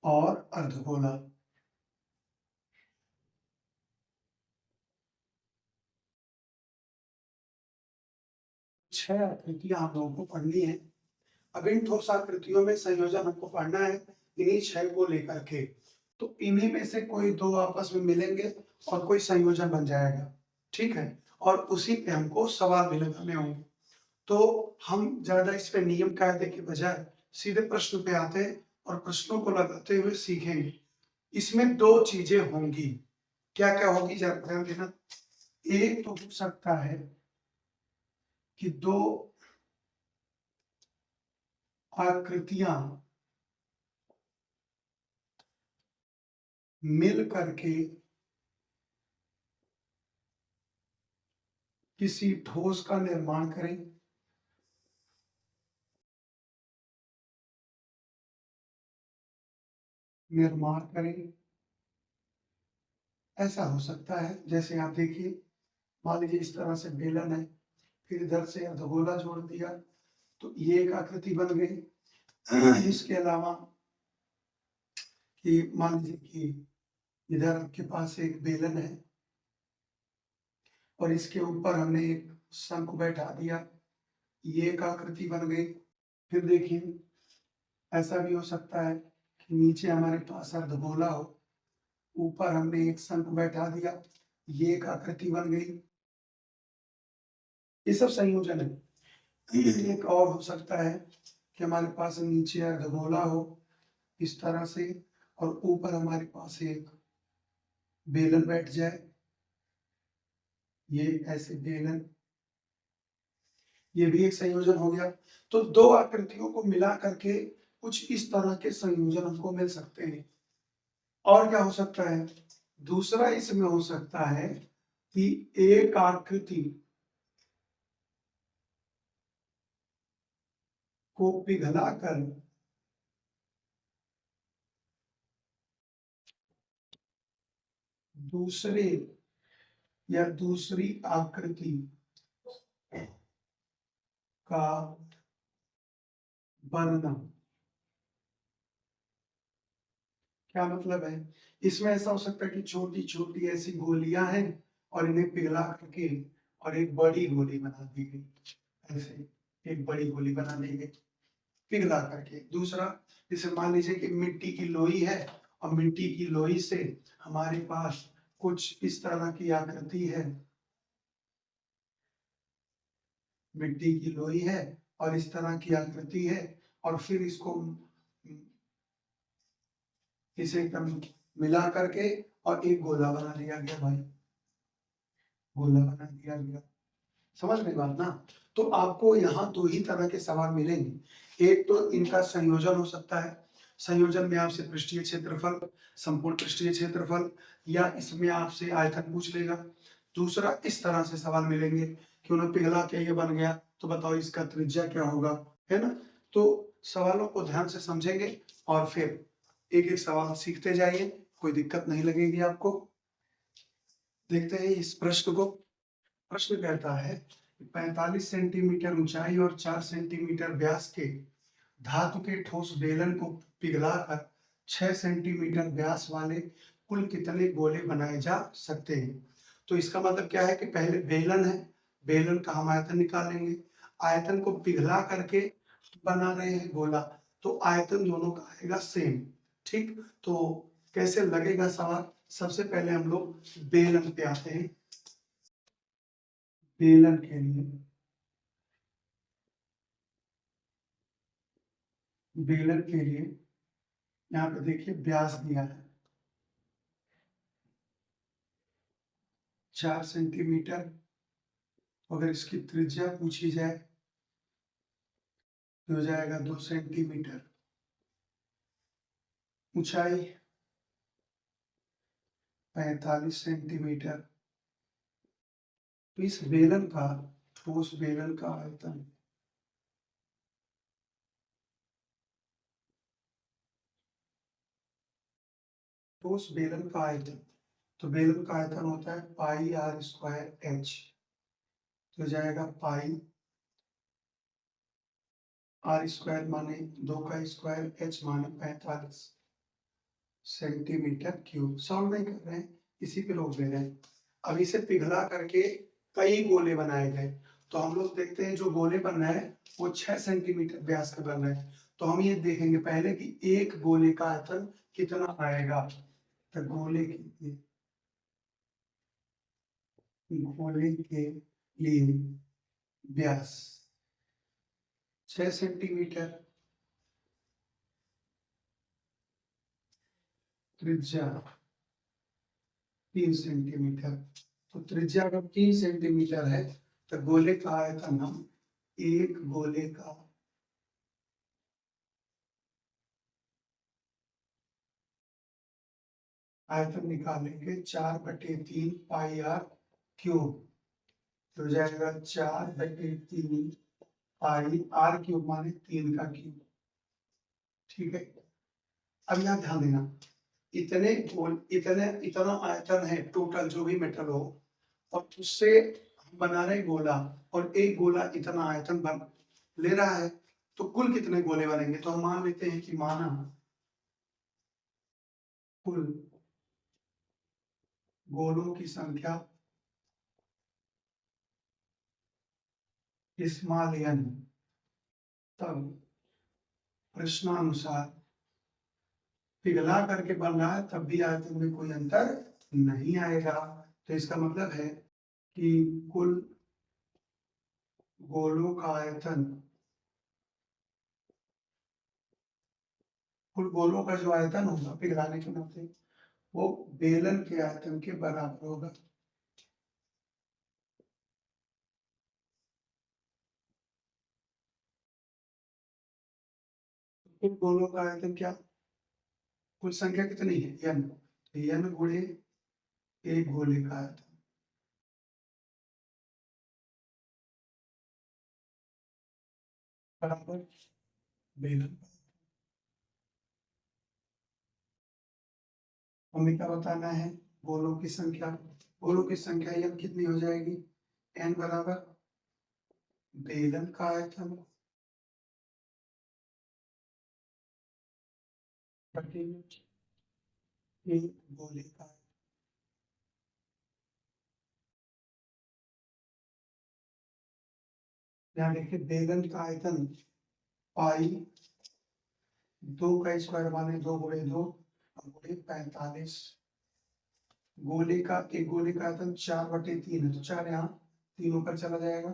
और अर्धगोला। 6 आकृतियां आप लोगों को पढ़नी है। अब इन ठोस आकृतियों में संयोजन हमको पढ़ना है इन्हीं 6 को लेकर के। तो इन्हीं में से कोई 2 आपस में मिलेंगे और कोई संयोजन बन जाएगा। ठीक है, और उसी पे हमको सवाल भी लगाने होंगे। तो हम ज्यादा इस पे नियम कायदे के बजाय सीधे प्रश्न पे आते हैं और प्रश्नों को लगाते हुए सीखेंगे। इसमें 2 चीजें होंगी। क्या क्या होगी जरा ध्यान देना। एक तो हो सकता है कि 2 आकृतियां मिल करके किसी ठोस का निर्माण करें। निर्माण करें ऐसा हो सकता है। जैसे आप देखिए, मान लीजिए इस तरह से बेलन है, फिर इधर से अर्धगोला जोड़ दिया तो ये एक आकृति बन गई। इसके अलावा कि मान लीजिए कि इधर आपके पास एक बेलन है और इसके ऊपर हमने एक शंकु बैठा दिया, ये एक आकृति बन गई। फिर देखिए ऐसा भी हो सकता है कि नीचे हमारे पास अर्धगोला हो, ऊपर हमने एक शंकु बैठा दिया, ये एक आकृति बन गई। ये सब संयोजन है। एक और हो सकता है कि हमारे पास नीचे अर्धगोला हो इस तरह से और ऊपर हमारे पास एक बेलन बैठ जाए, ये ऐसे बेलन, ये भी एक संयोजन हो गया। तो 2 आकृतियों को मिला करके कुछ इस तरह के संयोजन हमको मिल सकते हैं। और क्या हो सकता है? दूसरा इसमें हो सकता है कि एक आकृति को पिघलाकर दूसरे या दूसरी आकृति का बनना। क्या मतलब है? इसमें ऐसा हो सकता है कि छोटी छोटी ऐसी गोलियां हैं और इन्हें पिघला करके और एक बड़ी गोली बना दी गई, ऐसे एक बड़ी गोली बना दी गई पिघला करके। दूसरा, जैसे मान लीजिए कि मिट्टी की लोई है और मिट्टी की लोई से हमारे पास कुछ इस तरह की आकृति है, मिट्टी की लोई है और इस तरह की आकृति है, और फिर इसको इसे एकदम मिला करके और एक गोला बना लिया गया भाई, गोला बना दिया गया। समझ में बात ना। तो आपको यहाँ दो ही तरह के सवाल मिलेंगे, एक तो इनका संयोजन हो सकता है, संयोजन में आपसे पृष्ठीय क्षेत्रफल, संपूर्ण पृष्ठीय क्षेत्रफल, या इसमें आपसे आयतन पूछ लेगा। दूसरा इस तरह से सवाल मिलेंगे कि उन्हें पिघला के ये बन गया, तो बताओ इसका त्रिज्या क्या होगा, है ना। तो सवालों को ध्यान से समझेंगे और फिर एक एक सवाल सीखते जाइए, कोई दिक्कत नहीं लगेगी आपको। देखते हैं इस प्रश्न को। प्रश्न कहता है 45 सेंटीमीटर ऊंचाई और 4 सेंटीमीटर व्यास के धातु के ठोस बेलन को पिघलाकर 6 सेंटीमीटर व्यास वाले कुल कितने गोले बनाए जा सकते हैं। तो इसका मतलब क्या है कि पहले बेलन है, बेलन का हम आयतन निकालेंगे, आयतन को पिघला करके बना रहे हैं गोला, तो आयतन दोनों का आएगा सेम। ठीक, तो कैसे लगेगा सवाल। सबसे पहले हम लोग बेलन पे आते हैं। बेलन के लिए, बेलन के लिए यहाँ पे देखिए व्यास दिया है 4 सेंटीमीटर, अगर इसकी त्रिज्या पूछी जाए तो हो जाएगा 2 सेंटीमीटर, ऊंचाई 45 सेंटीमीटर। तो इस बेलन का, ठोस बेलन का आयतन, ठोस बेलन का आयतन, तो बेलन का आयतन होता है पाई आर स्क्वायर एच, तो हो जाएगा पाई आर स्क्वायर माने 2 का स्क्वायर, एच माने 45 सेंटीमीटर क्यूब। सॉल्व नहीं कर रहे हैं, इसी पे रोक दे रहे हैं। अब इसे पिघला करके कई गोले बनाए गए, तो हम लोग देखते हैं जो गोले बन रहे हैं वो 6 सेंटीमीटर व्यास के बन रहे हैं। तो हम ये देखेंगे पहले कि एक गोले का आयतन कितना आएगा। तो गोले के लिए व्यास 6 सेंटीमीटर, त्रिज्या 3 सेंटीमीटर। तो त्रिज्या अगर 3 सेंटीमीटर है तो गोले का आयतन हम एक गोले का आयतन निकालेंगे 4/3 पाई आर क्यूब, तो हो जाएगा 4/3 पाई आर क्यूब माने 3 का क्यूब। ठीक है, अब यहाँ ध्यान देना, इतने गोल, इतना आयतन है टोटल जो भी मेटल हो, और उससे हम बना रहे गोला, और एक गोला इतना आयतन बन ले रहा है, तो कुल कितने गोले बनेंगे। तो हम मान लेते हैं कि माना कुल गोलों की संख्या स्मॉल n, तब प्रश्नानुसार पिघला करके बन रहा है तब भी आयतन में कोई अंतर नहीं आएगा। तो इसका मतलब है कि कुल गोलों का आयतन, कुल गोलों का जो आयतन होगा पिघलाने के नाते वो बेलन के आयतन के बराबर होगा। कुल गोलों का आयतन क्या, कुल संख्या कितनी है n, n गुणे एक गोले का आयतन बराबर बेलन। हमें क्या बताना है, गोलों की संख्या, गोलों की संख्या n कितनी हो जाएगी, n बराबर बेलन का आयतन बटे एक गोले का आयतन। यहाँ देखिए बेलन का आयतन पाई 2 का स्क्वायर माने 2 गुणे 2, गुणे 45, एक गोले का आयतन 4/3 है, तो 4 यहाँ 3 ऊपर चला जाएगा,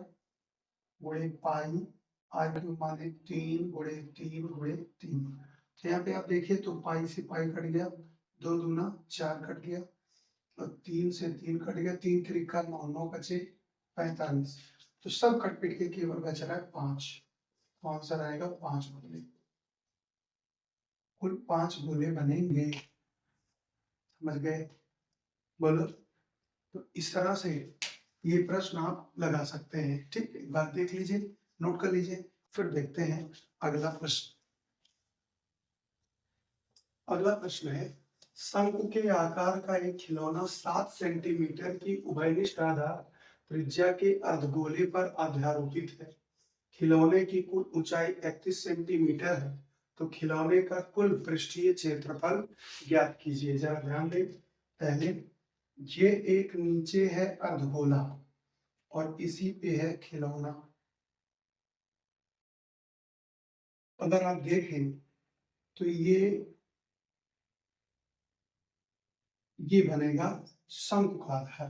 गुणे पाई आर क्यूब माने 3 गुणे 3 गुणे 3। तो यहाँ पे आप देखिए तो पाई से पाई कट गया, 2 दूना 4 कट गया, और 3 से 3 कट गया, 3 त्रिका 9, 9 बचे 45। तो सब कट पिट के केवल बच रहा है 5। तो आंसर आएगा 5 गोले। कुल 5 गोले बनेंगे, समझ गए? बोलो। तो इस तरह से ये प्रश्न आप लगा सकते हैं। ठीक, एक बार देख लीजिए, नोट कर लीजिए, फिर देखते हैं अगला प्रश्न। अगला प्रश्न है, शंकु के आकार का एक खिलौना 7 सेंटीमीटर की उभयनिष्ठ आधार त्रिज्या के अर्धगोले पर अध्यारोपित है। खिलौने की कुल ऊंचाई 31 सेंटीमीटर है, तो खिलौने का कुल पृष्ठीय क्षेत्रफल ज्ञात कीजिए। जरा ध्यान दें, पहले ये एक नीचे है अर्धगोला और इसी पे है खिलौना। अगर आप देखें तो ये बनेगा शंकु का आधार।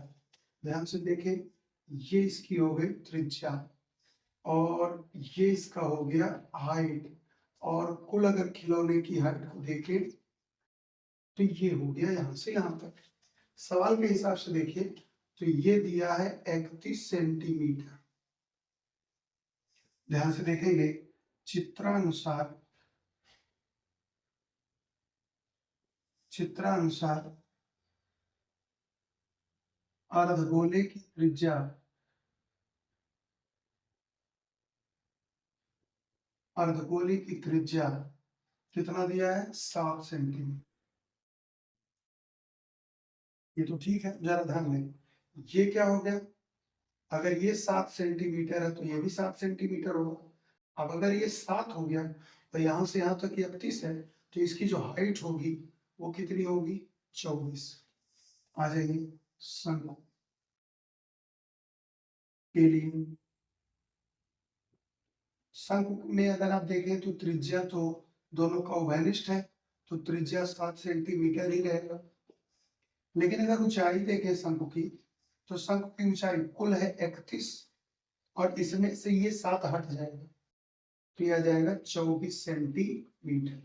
ध्यान से देखें, ये इसकी हो गई त्रिज्या और ये इसका हो गया हाइट, और कुल अगर खिलौने की हाइट को देखें तो ये हो गया यहां से यहां तक। सवाल के हिसाब से देखिए तो ये दिया है 31 सेंटीमीटर। ध्यान से देखेंगे, चित्रानुसार अर्धगोले की त्रिज्या कितना दिया है? 7 सेंटीमीटर। ये तो ठीक है, जरा ध्यान दें, ये क्या हो गया? अगर ये 7 सेंटीमीटर है तो ये भी 7 सेंटीमीटर होगा। अब अगर ये 7 हो गया तो यहां से यहां तक 31 है, तो इसकी जो हाइट होगी वो कितनी होगी? 24 आ जाएगी। शंकु के लिए, शंकु में अगर आप देखें तो त्रिज्या तो दोनों का उभयनिष्ठ है, तो त्रिज्या 7 सेंटीमीटर ही रहेगा। लेकिन अगर ऊंचाई देखें शंकु की, तो शंकु की ऊंचाई कुल है 31 और इसमें से ये 7 हट जाएगा, तो यह आ जाएगा 24 सेंटीमीटर।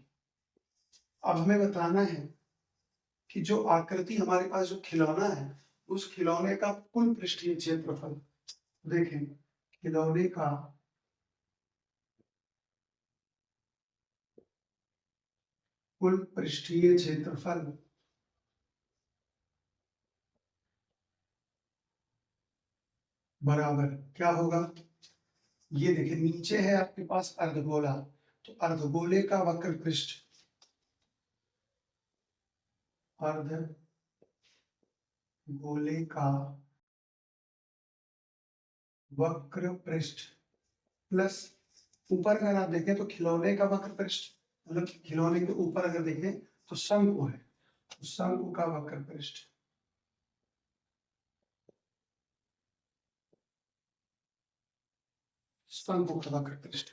अब हमें बताना है कि जो आकृति हमारे पास जो खिलौना है, उस खिलौने का कुल पृष्ठीय क्षेत्रफल देखें। खिलौने का कुल पृष्ठीय क्षेत्रफल बराबर क्या होगा? ये देखिए, नीचे है आपके पास अर्धगोला, तो अर्धगोले का वक्र पृष्ठ, अर्धगोले का वक्र पृष्ठ प्लस ऊपर अगर आप देखें तो खिलौने का वक्र पृष्ठ, मतलब खिलौने के ऊपर अगर देखें तो शंकु है, तो शंकु का वक्र पृष्ठ, शंकु का वक्र पृष्ठ।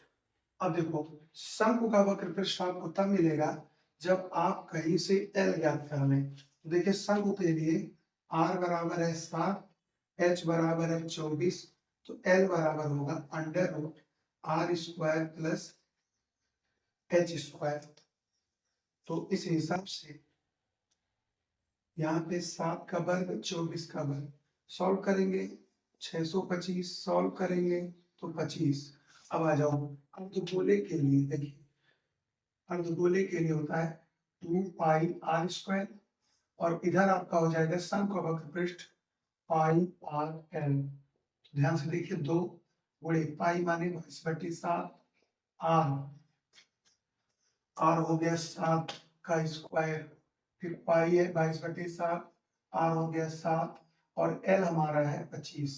अब देखो, शंकु का वक्र पृष्ठ आपको तब मिलेगा जब आप कहीं से एल ज्ञात कर लें। तो देखिए, शंकु के लिए r बराबर है 7, h बराबर है 24, तो l बराबर होगा √r² प्लस h²। तो इस हिसाब से यहाँ पे 7 का वर्ग 24 का वर्ग सॉल्व करेंगे, 625 सॉल्व करेंगे तो 25। अब आ जाओ अर्धगोले के लिए। देखिए, अर्धगोले के लिए होता है 2πr², और इधर आपका हो जाएगा शंकु का वक्र पृष्ठ πrl। ध्यान से देखिए, 2 गुणे पाई माने 22/7, r हो गया 7 का स्क्वायर, फिर पाई है 22/7, r हो गया 7 और l हमारा है 25।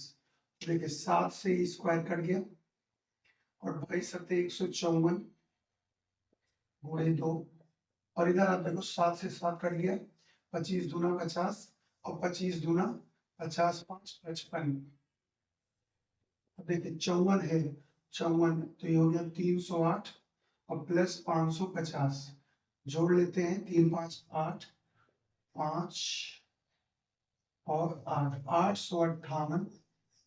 देखिए, 7 से स्क्वायर कट गया और 22/154 गुणे 2, और इधर आप देखो 7 से 7 कट गया, 25 दूना 50 और 25 दूना 50, 5 55। देखिए 54 है, 54 तो ये हो गया 308 और प्लस 550, जोड़ लेते हैं, 3 5 8, 5 और 8, 858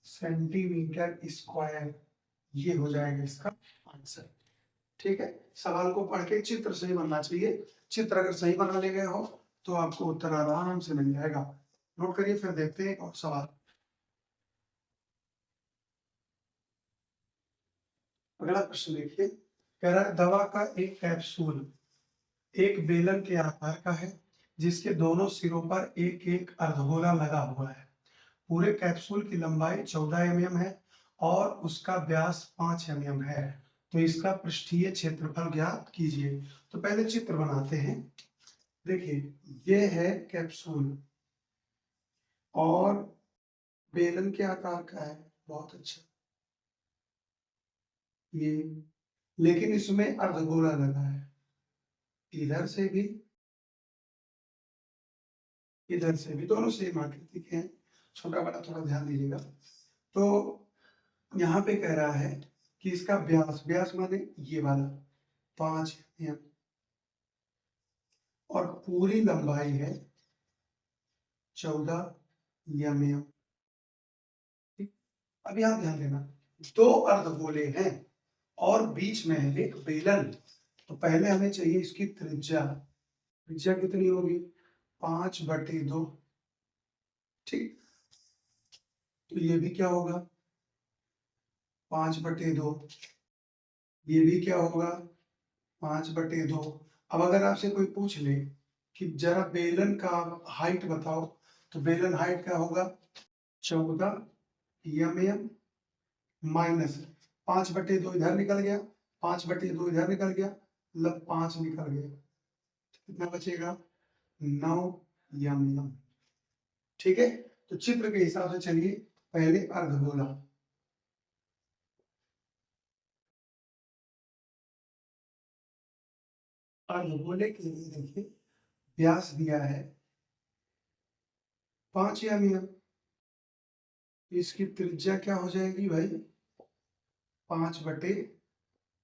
सेंटीमीटर स्क्वायर, ये हो जाएगा इसका आंसर। ठीक है, सवाल को पढ़ के चित्र सही बनना चाहिए। चित्र अगर सही बना ले गए हो तो आपको उत्तर आराम से मिल जाएगा। नोट करिए, फिर देखते हैं और सवाल। अगला प्रश्न देखिए, कह रहा है दवा का एक कैप्सूल एक बेलन के आकार का है जिसके दोनों सिरों पर एक एक अर्धगोला लगा हुआ है। पूरे कैप्सूल की लंबाई 14 mm है और उसका व्यास 5 mm है। तो इसका पृष्ठीय क्षेत्रफल ज्ञात कीजिए। तो पहले चित्र बनाते हैं। देखिए, ये है कैप्सूल और बेलन के आकार का है, बहुत अच्छा। ये लेकिन इसमें अर्धगोला लगा है, इधर से भी इधर से भी, दोनों सेम आकृति के हैं। छोटा बड़ा थोड़ा ध्यान दीजिएगा। तो यहाँ पे कह रहा है कि इसका व्यास, व्यास माने ये वाला 5 mm और पूरी लंबाई है 14 mm। अब यहाँ ध्यान देना, दो अर्धगोले हैं और बीच में है एक बेलन। तो पहले हमें चाहिए इसकी त्रिज्या। त्रिज्या कितनी होगी? 5/2। ठीक, तो ये भी क्या होगा? 5/2। ये भी क्या होगा? 5/2। अब अगर आपसे कोई पूछ ले कि जरा बेलन का हाइट बताओ, तो बेलन हाइट क्या होगा? 14 mm माइनस 5/2 इधर निकल गया, 5/2 इधर निकल गया, मतलब 5 निकल गया। कितना बचेगा? 9 mm। ठीक है, तो चित्र के हिसाब से चलिए, पहले अर्धगोला। अर्धगोले के लिए देखिए, व्यास दिया है 5 mm। इसकी त्रिज्या क्या हो जाएगी भाई? 5/2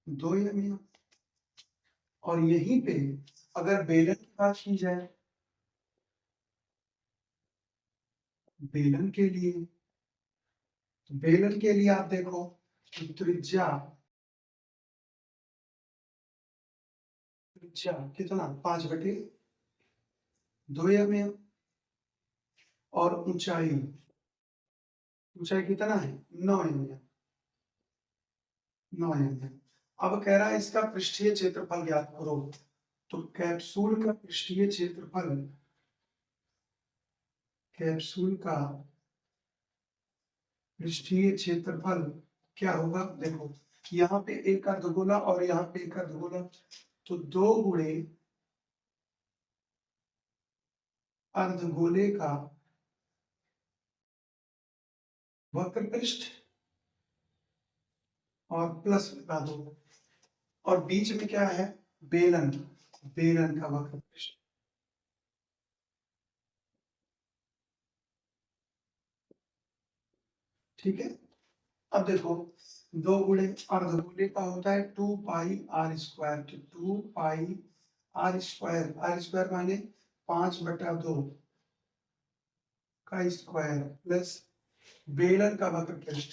mm। और यहीं पे अगर बेलन की बात की जाए, बेलन के लिए, तो बेलन के लिए आप देखो त्रिज्या, त्रिज्या कितना? 5/2 mm। और ऊंचाई, ऊंचाई कितना है? 9 mm। 9 mm। अब कह रहा है इसका पृष्ठीय क्षेत्रफल ज्ञात करो। तो कैप्सूल का पृष्ठीय क्षेत्रफल, कैप्सूल का पृष्ठीय क्षेत्रफल क्या होगा? देखो, यहाँ पे एक अर्धगोला और यहाँ पे एक अर्धगोला, तो 2 गुणे अर्धगोले का वक्र पृष्ठ और प्लस लगा दो, और बीच में क्या है? बेलन, बेलन का वक्र पृष्ठ। ठीक है, अब देखो, 2 गुणे अर्धगोले का होता है 2πr²। तो 2πr², आर स्क्वायर माने 5/2 का स्क्वायर प्लस बेलन का वक्र पृष्ठ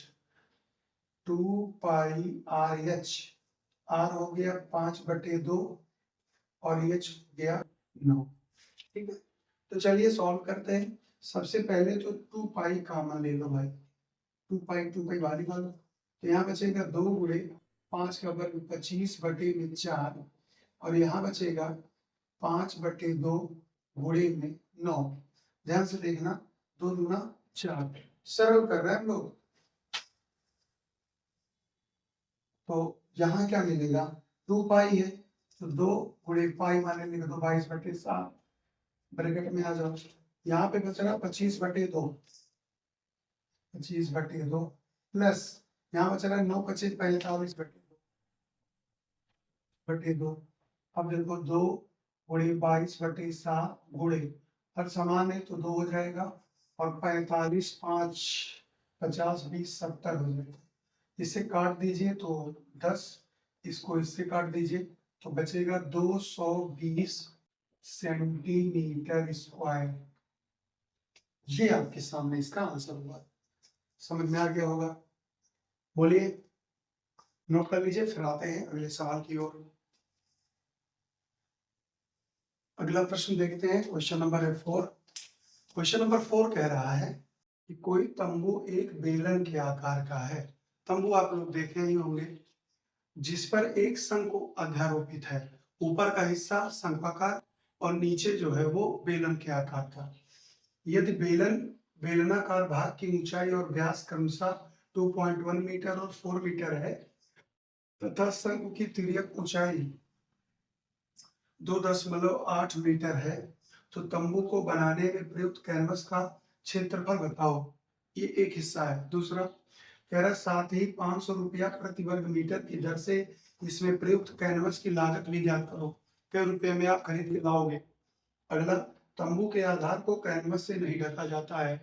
2πrh। आर हो गया 5/2 और एच हो गया 9। ठीक है, तो चलिए सॉल्व करते हैं। सबसे पहले तो 2π कॉमन ले लो भाई, 2π बाहर निकालो। तो यहाँ बचेगा 2 गुणे 5 का वर्ग 25/4, और यहाँ बचेगा 5/2 गुणे में 9। ध्यान से देखना, 2 दूना 4। सरल कर रहे हैं हम लोग। तो यहाँ क्या मिलेगा? 2π है, तो 2 गुणे पाई माने लिख दो 22/7। ब्रैकेट में आ जाओ, यहाँ पे बच रहा 25/2, 25/2 प्लस यहाँ बच रहा 9 25 45/2। अब देखो 2 गुणे 22/7 गुणे, हर समान है तो 2 हो जाएगा, और 45 5 50 20 70 हो जाएगा। इसे काट दीजिए तो 10, इसको इससे काट दीजिए तो बचेगा 220 सेंटीमीटर स्क्वायर। ये आपके सामने इसका आंसर हुआ। समझ में आ गया होगा? बोलिए, नोट कर लीजिए, फिर आते हैं अगले सवाल की ओर। अगला प्रश्न देखते हैं, क्वेश्चन नंबर 4। क्वेश्चन नंबर 4 कह रहा है कि कोई तंबू एक बेलन के आकार का है। तंबू आप लोग देखे ही होंगे, जिस पर एक शंकु अध्यारोपित है। ऊपर का हिस्सा शंक्वाकार और नीचे जो है वो बेलन के आकार का। यदि बेलनाकार भाग की ऊंचाई और व्यास क्रमशः 2.1 मीटर और 4 मीटर है तथा शंकु की तिर्यक ऊंचाई 2.8 मीटर है, तो तंबू को बनाने में प्रयुक्त कैनवस का क्षेत्रफल बताओ। ये एक हिस्सा है। दूसरा कह रहा, साथ ही 500 रुपया प्रति वर्ग मीटर की दर से इसमें प्रयुक्त कैनवस की लागत भी ज्ञात करो। कई रुपए में आप खरीद के लाओगे। अगला, तंबू के आधार को कैनवस से नहीं ढका जाता है।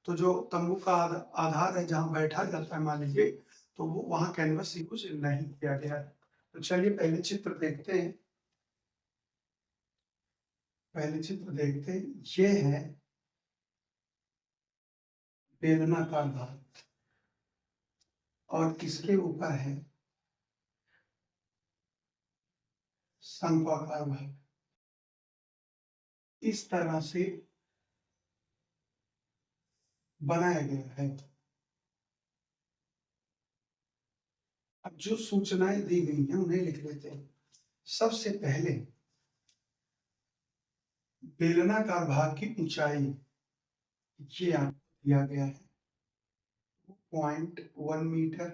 तो जो तंबू का आधार है, जहां बैठा जाता है मान लीजिए, तो वो वहां कैनवस से कुछ नहीं किया गया है। तो चलिए पहले चित्र देखते हैं। पहले चित्र देखते हैं, ये है बेलनाकार भाग और इसके ऊपर है शंक्वाकार भाग। इस तरह से बनाया गया है। अब जो सूचनाएं दी गई हैं उन्हें लिख लेते हैं। सबसे पहले बेलनाकार भाग की ऊंचाई ये आपको दिया गया है 0.1 मीटर।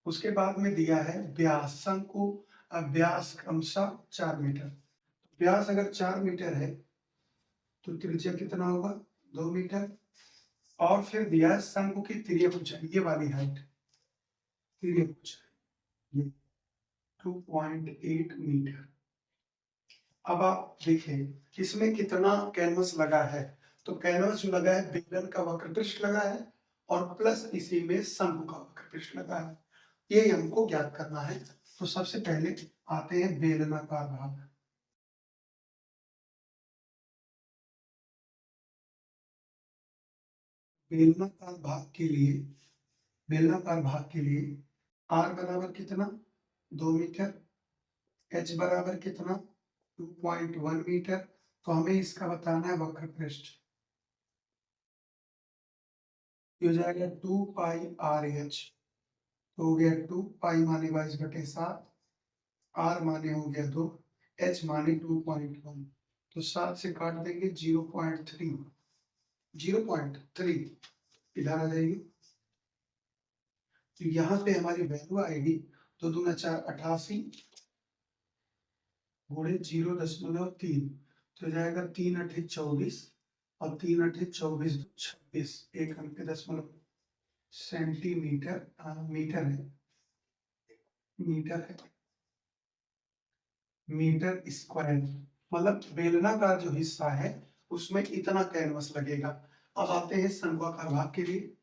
उसके बाद में दिया है व्यास, शंकु व्यास क्रमशः 4 मीटर। व्यास अगर 4 मीटर है तो त्रिज्या कितना होगा? 2 मीटर। और फिर दिया है शंकु की तिर्यक ऊंचाई, ये वाली हाइट, तिर्यक ऊंचाई ये 2.8 मीटर। अब आप देखिए इसमें कितना कैनवस लगा है। तो कैनवस जो लगा है, बेलन का वक्र पृष्ठ लगा है और प्लस इसी में शंकु का वक्र पृष्ठ लगा है। ये हमको ज्ञात करना है। तो सबसे पहले आते हैं बेलनाकार भाग। बेलनाकार भाग के लिए, बेलनाकार भाग के लिए r बराबर कितना? 2 मीटर। h बराबर कितना? 2.1 मीटर। तो हमें इसका बताना है वक्र पृष्ठ। ये हो जाएगा 2 पाई RH। तो हो गया 2 पाई माने 22/7, r माने हो गया 2, h माने 2.1। तो 7 से काट देंगे 0.3, 0.3 इधर आ जाएगी। तो यहाँ पे हमारी वैल्यू आएगी 2 दूना 4 88 गुणे 0.3। तो जाएगा 3 8 24 और 3 8 24 26, एक अंक 10 सेंटीमीटर मीटर है, मीटर है, मीटर स्क्वायर। मतलब बेलनाकार जो हिस्सा है उसमें इतना कैनवस लगेगा। अब आते हैं शंक्वाकार भाग के लिए।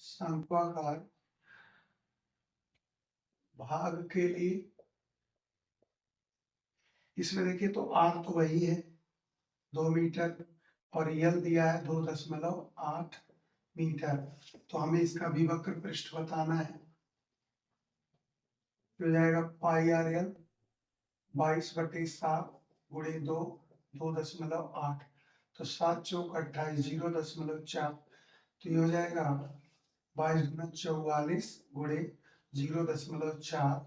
शंक्वाकार भाग के लिए इसमें देखिए तो r तो वही है 2 मीटर और यल दिया है 2.8 मीटर। तो हमें इसका भी वक्र पृष्ठ बताना है। तो जाएगा पाई आर यल 22/7 गुणे 2, 2.8। तो 7 चौक 28, 0.4। तो ये हो जाएगा 22 गुना 44 गुणे 0.4।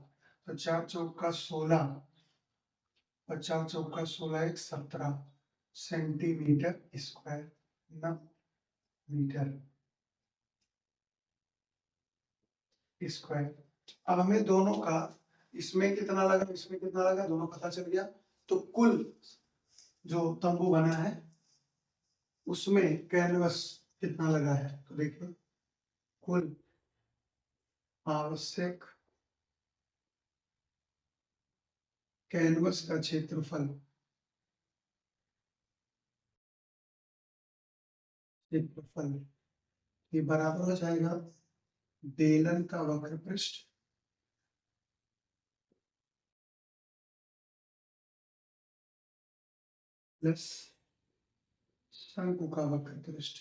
तो 4 चौक का 16 और 4 चौक का 16 एक 17 सेंटीमीटर स्क्वायर, न मीटर स्क्वायर। अब हमें दोनों का, इसमें कितना लगा इसमें कितना लगा दोनों पता चल गया। तो कुल जो तंबू बना है उसमें कैनवस कितना लगा है, तो देखिए कुल आवश्यक कैनवस का क्षेत्रफल, क्षेत्रफल ये बराबर हो जाएगा बेलन का वक्र पृष्ठ प्लस शंकु का वक्र पृष्ठ।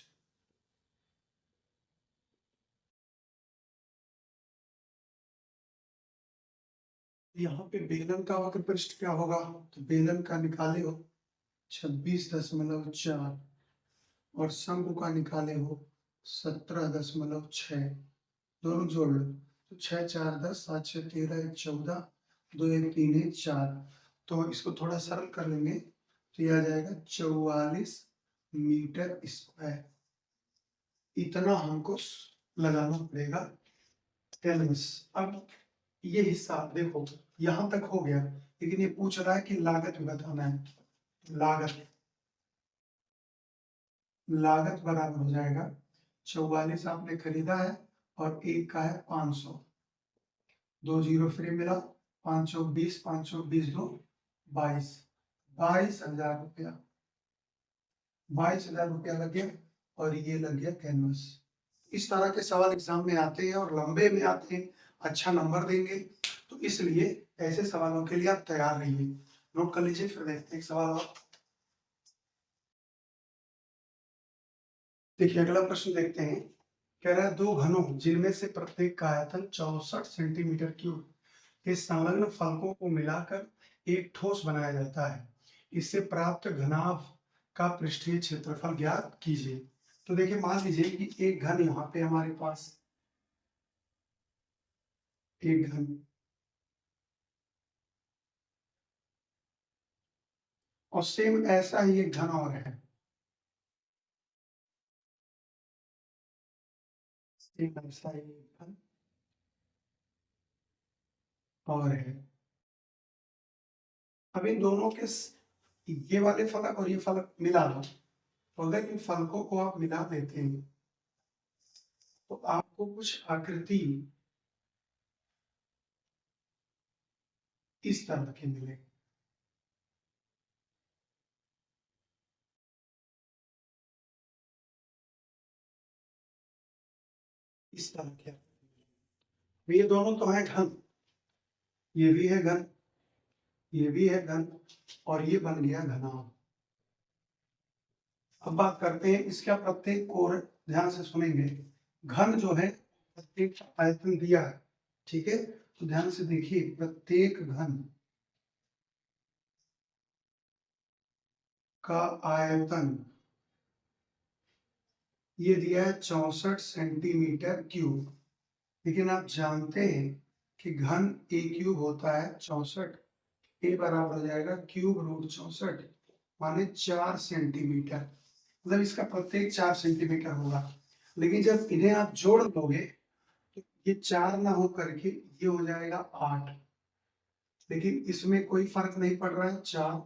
यहाँ पे बेलन का वक्र पृष्ठ क्या होगा, तो बेलन का निकाले हो 26.4 और शंकु का निकाले हो 17.6, दोनों जोड़ लो तो 6 4 10, 7 6 13, 1 14, 2 1 3 1 4। तो इसको थोड़ा सरल कर लेंगे तो यह आ जाएगा 44 मीटर स्क्वायर। इतना हमको लगाना पड़ेगा कैनवस। अब ये हिस्सा देखो यहां तक हो गया, लेकिन ये पूछ रहा है कि लागत भी बताना है। लागत बराबर हो जाएगा 44 आपने खरीदा है और एक का है 500, 2 जीरो फ्री मिला, 5 20, 5 20 2 22, 22,000 रुपया, 22,000 रुपया लग गया और ये लग गया कैनवस। इस तरह के सवाल एग्जाम में आते हैं और लंबे में आते हैं, अच्छा नंबर देंगे, तो इसलिए ऐसे सवालों के लिए आप तैयार रहिए। नोट कर लीजिए, फिर देखते हैं एक सवाल और। देखिए अगला प्रश्न देखते हैं। कह रहा है दो घनों जिनमें से प्रत्येक का आयतन 64 सेंटीमीटर क्यूब के संलग्न फलकों को मिलाकर एक ठोस बनाया जाता है, इससे प्राप्त घनाभ का पृष्ठीय क्षेत्रफल ज्ञात कीजिए। तो देखिए मान लीजिए कि एक घन यहाँ पे हमारे पास एक घन और सेम ऐसा ही एक घन और है, सेम ऐसा ही एक घन और है। अब इन दोनों के ये वाले फलक और ये फलक मिला दो, तो अगर इन फलकों को आप मिला देते हैं तो आपको कुछ आकृति इस तरह के मिलेगी। इस तरह के ये दोनों तो है घन, ये भी है घन, ये भी है घन और ये बन गया घनाभ। अब बात करते हैं इसका प्रत्येक कोण, ध्यान से सुनेंगे। घन जो है प्रत्येक आयतन दिया है, ठीक है, तो ध्यान से देखिए प्रत्येक घन का आयतन ये दिया है 64 सेंटीमीटर क्यूब। लेकिन आप जानते हैं कि घन ए क्यूब होता है 64, ए बराबर हो जाएगा क्यूब रूट 64 माने 4 सेंटीमीटर, मतलब इसका प्रत्येक 4 सेंटीमीटर होगा। लेकिन जब इन्हें आप जोड़ दोगे तो ये 4 ना हो करके ये हो जाएगा 8, लेकिन इसमें कोई फर्क नहीं पड़ रहा है 4,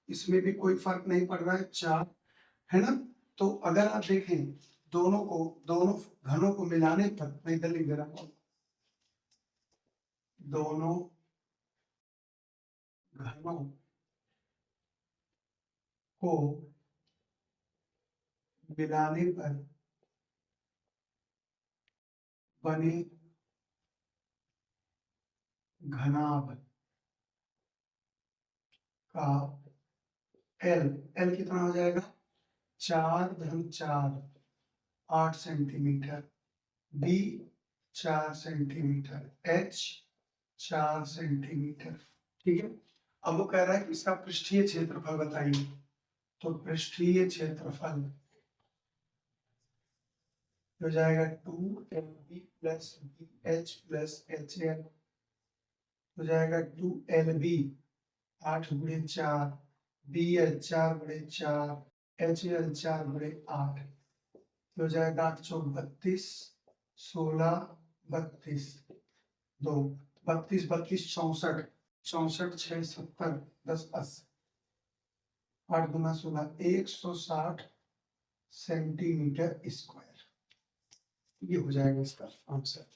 इसमें भी कोई फर्क नहीं पड़ रहा है 4, है ना। तो अगर आप देखें दोनों घनों को मिलाने पर, मैं इधर लिख दे रहा हूं, दोनों घनों को मिलाने पर बने घनाभ का एल कितना हो जाएगा 4 × 8 centimetre, B 4 centimetre, H 4 centimetre, ठीक है। अब वो कह रहा है कि इसका पृष्ठीय क्षेत्रफल बताइए, तो पृष्ठीय क्षेत्रफल हो जाएगा 2LB + BH + HL, हो जाएगा 2LB 8 × 4, BH 4 × 4, HL 4 × 8, हो जाएगा 8 × 32, 16 32, 2 32 32 64, 64 6 70, 10 80, 8 × 16 160 सेंटीमीटर स्क्वायर। ये हो जाएगा इसका आंसर।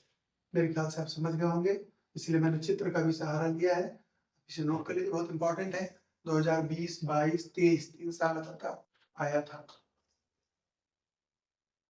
मेरे ख्याल से आप समझ गए होंगे, इसलिए मैंने चित्र का भी सहारा लिया है। इसे नोट कर लीजिए, बहुत इंपॉर्टेंट है। 2020, 22, 23 3 साल तक का आया था।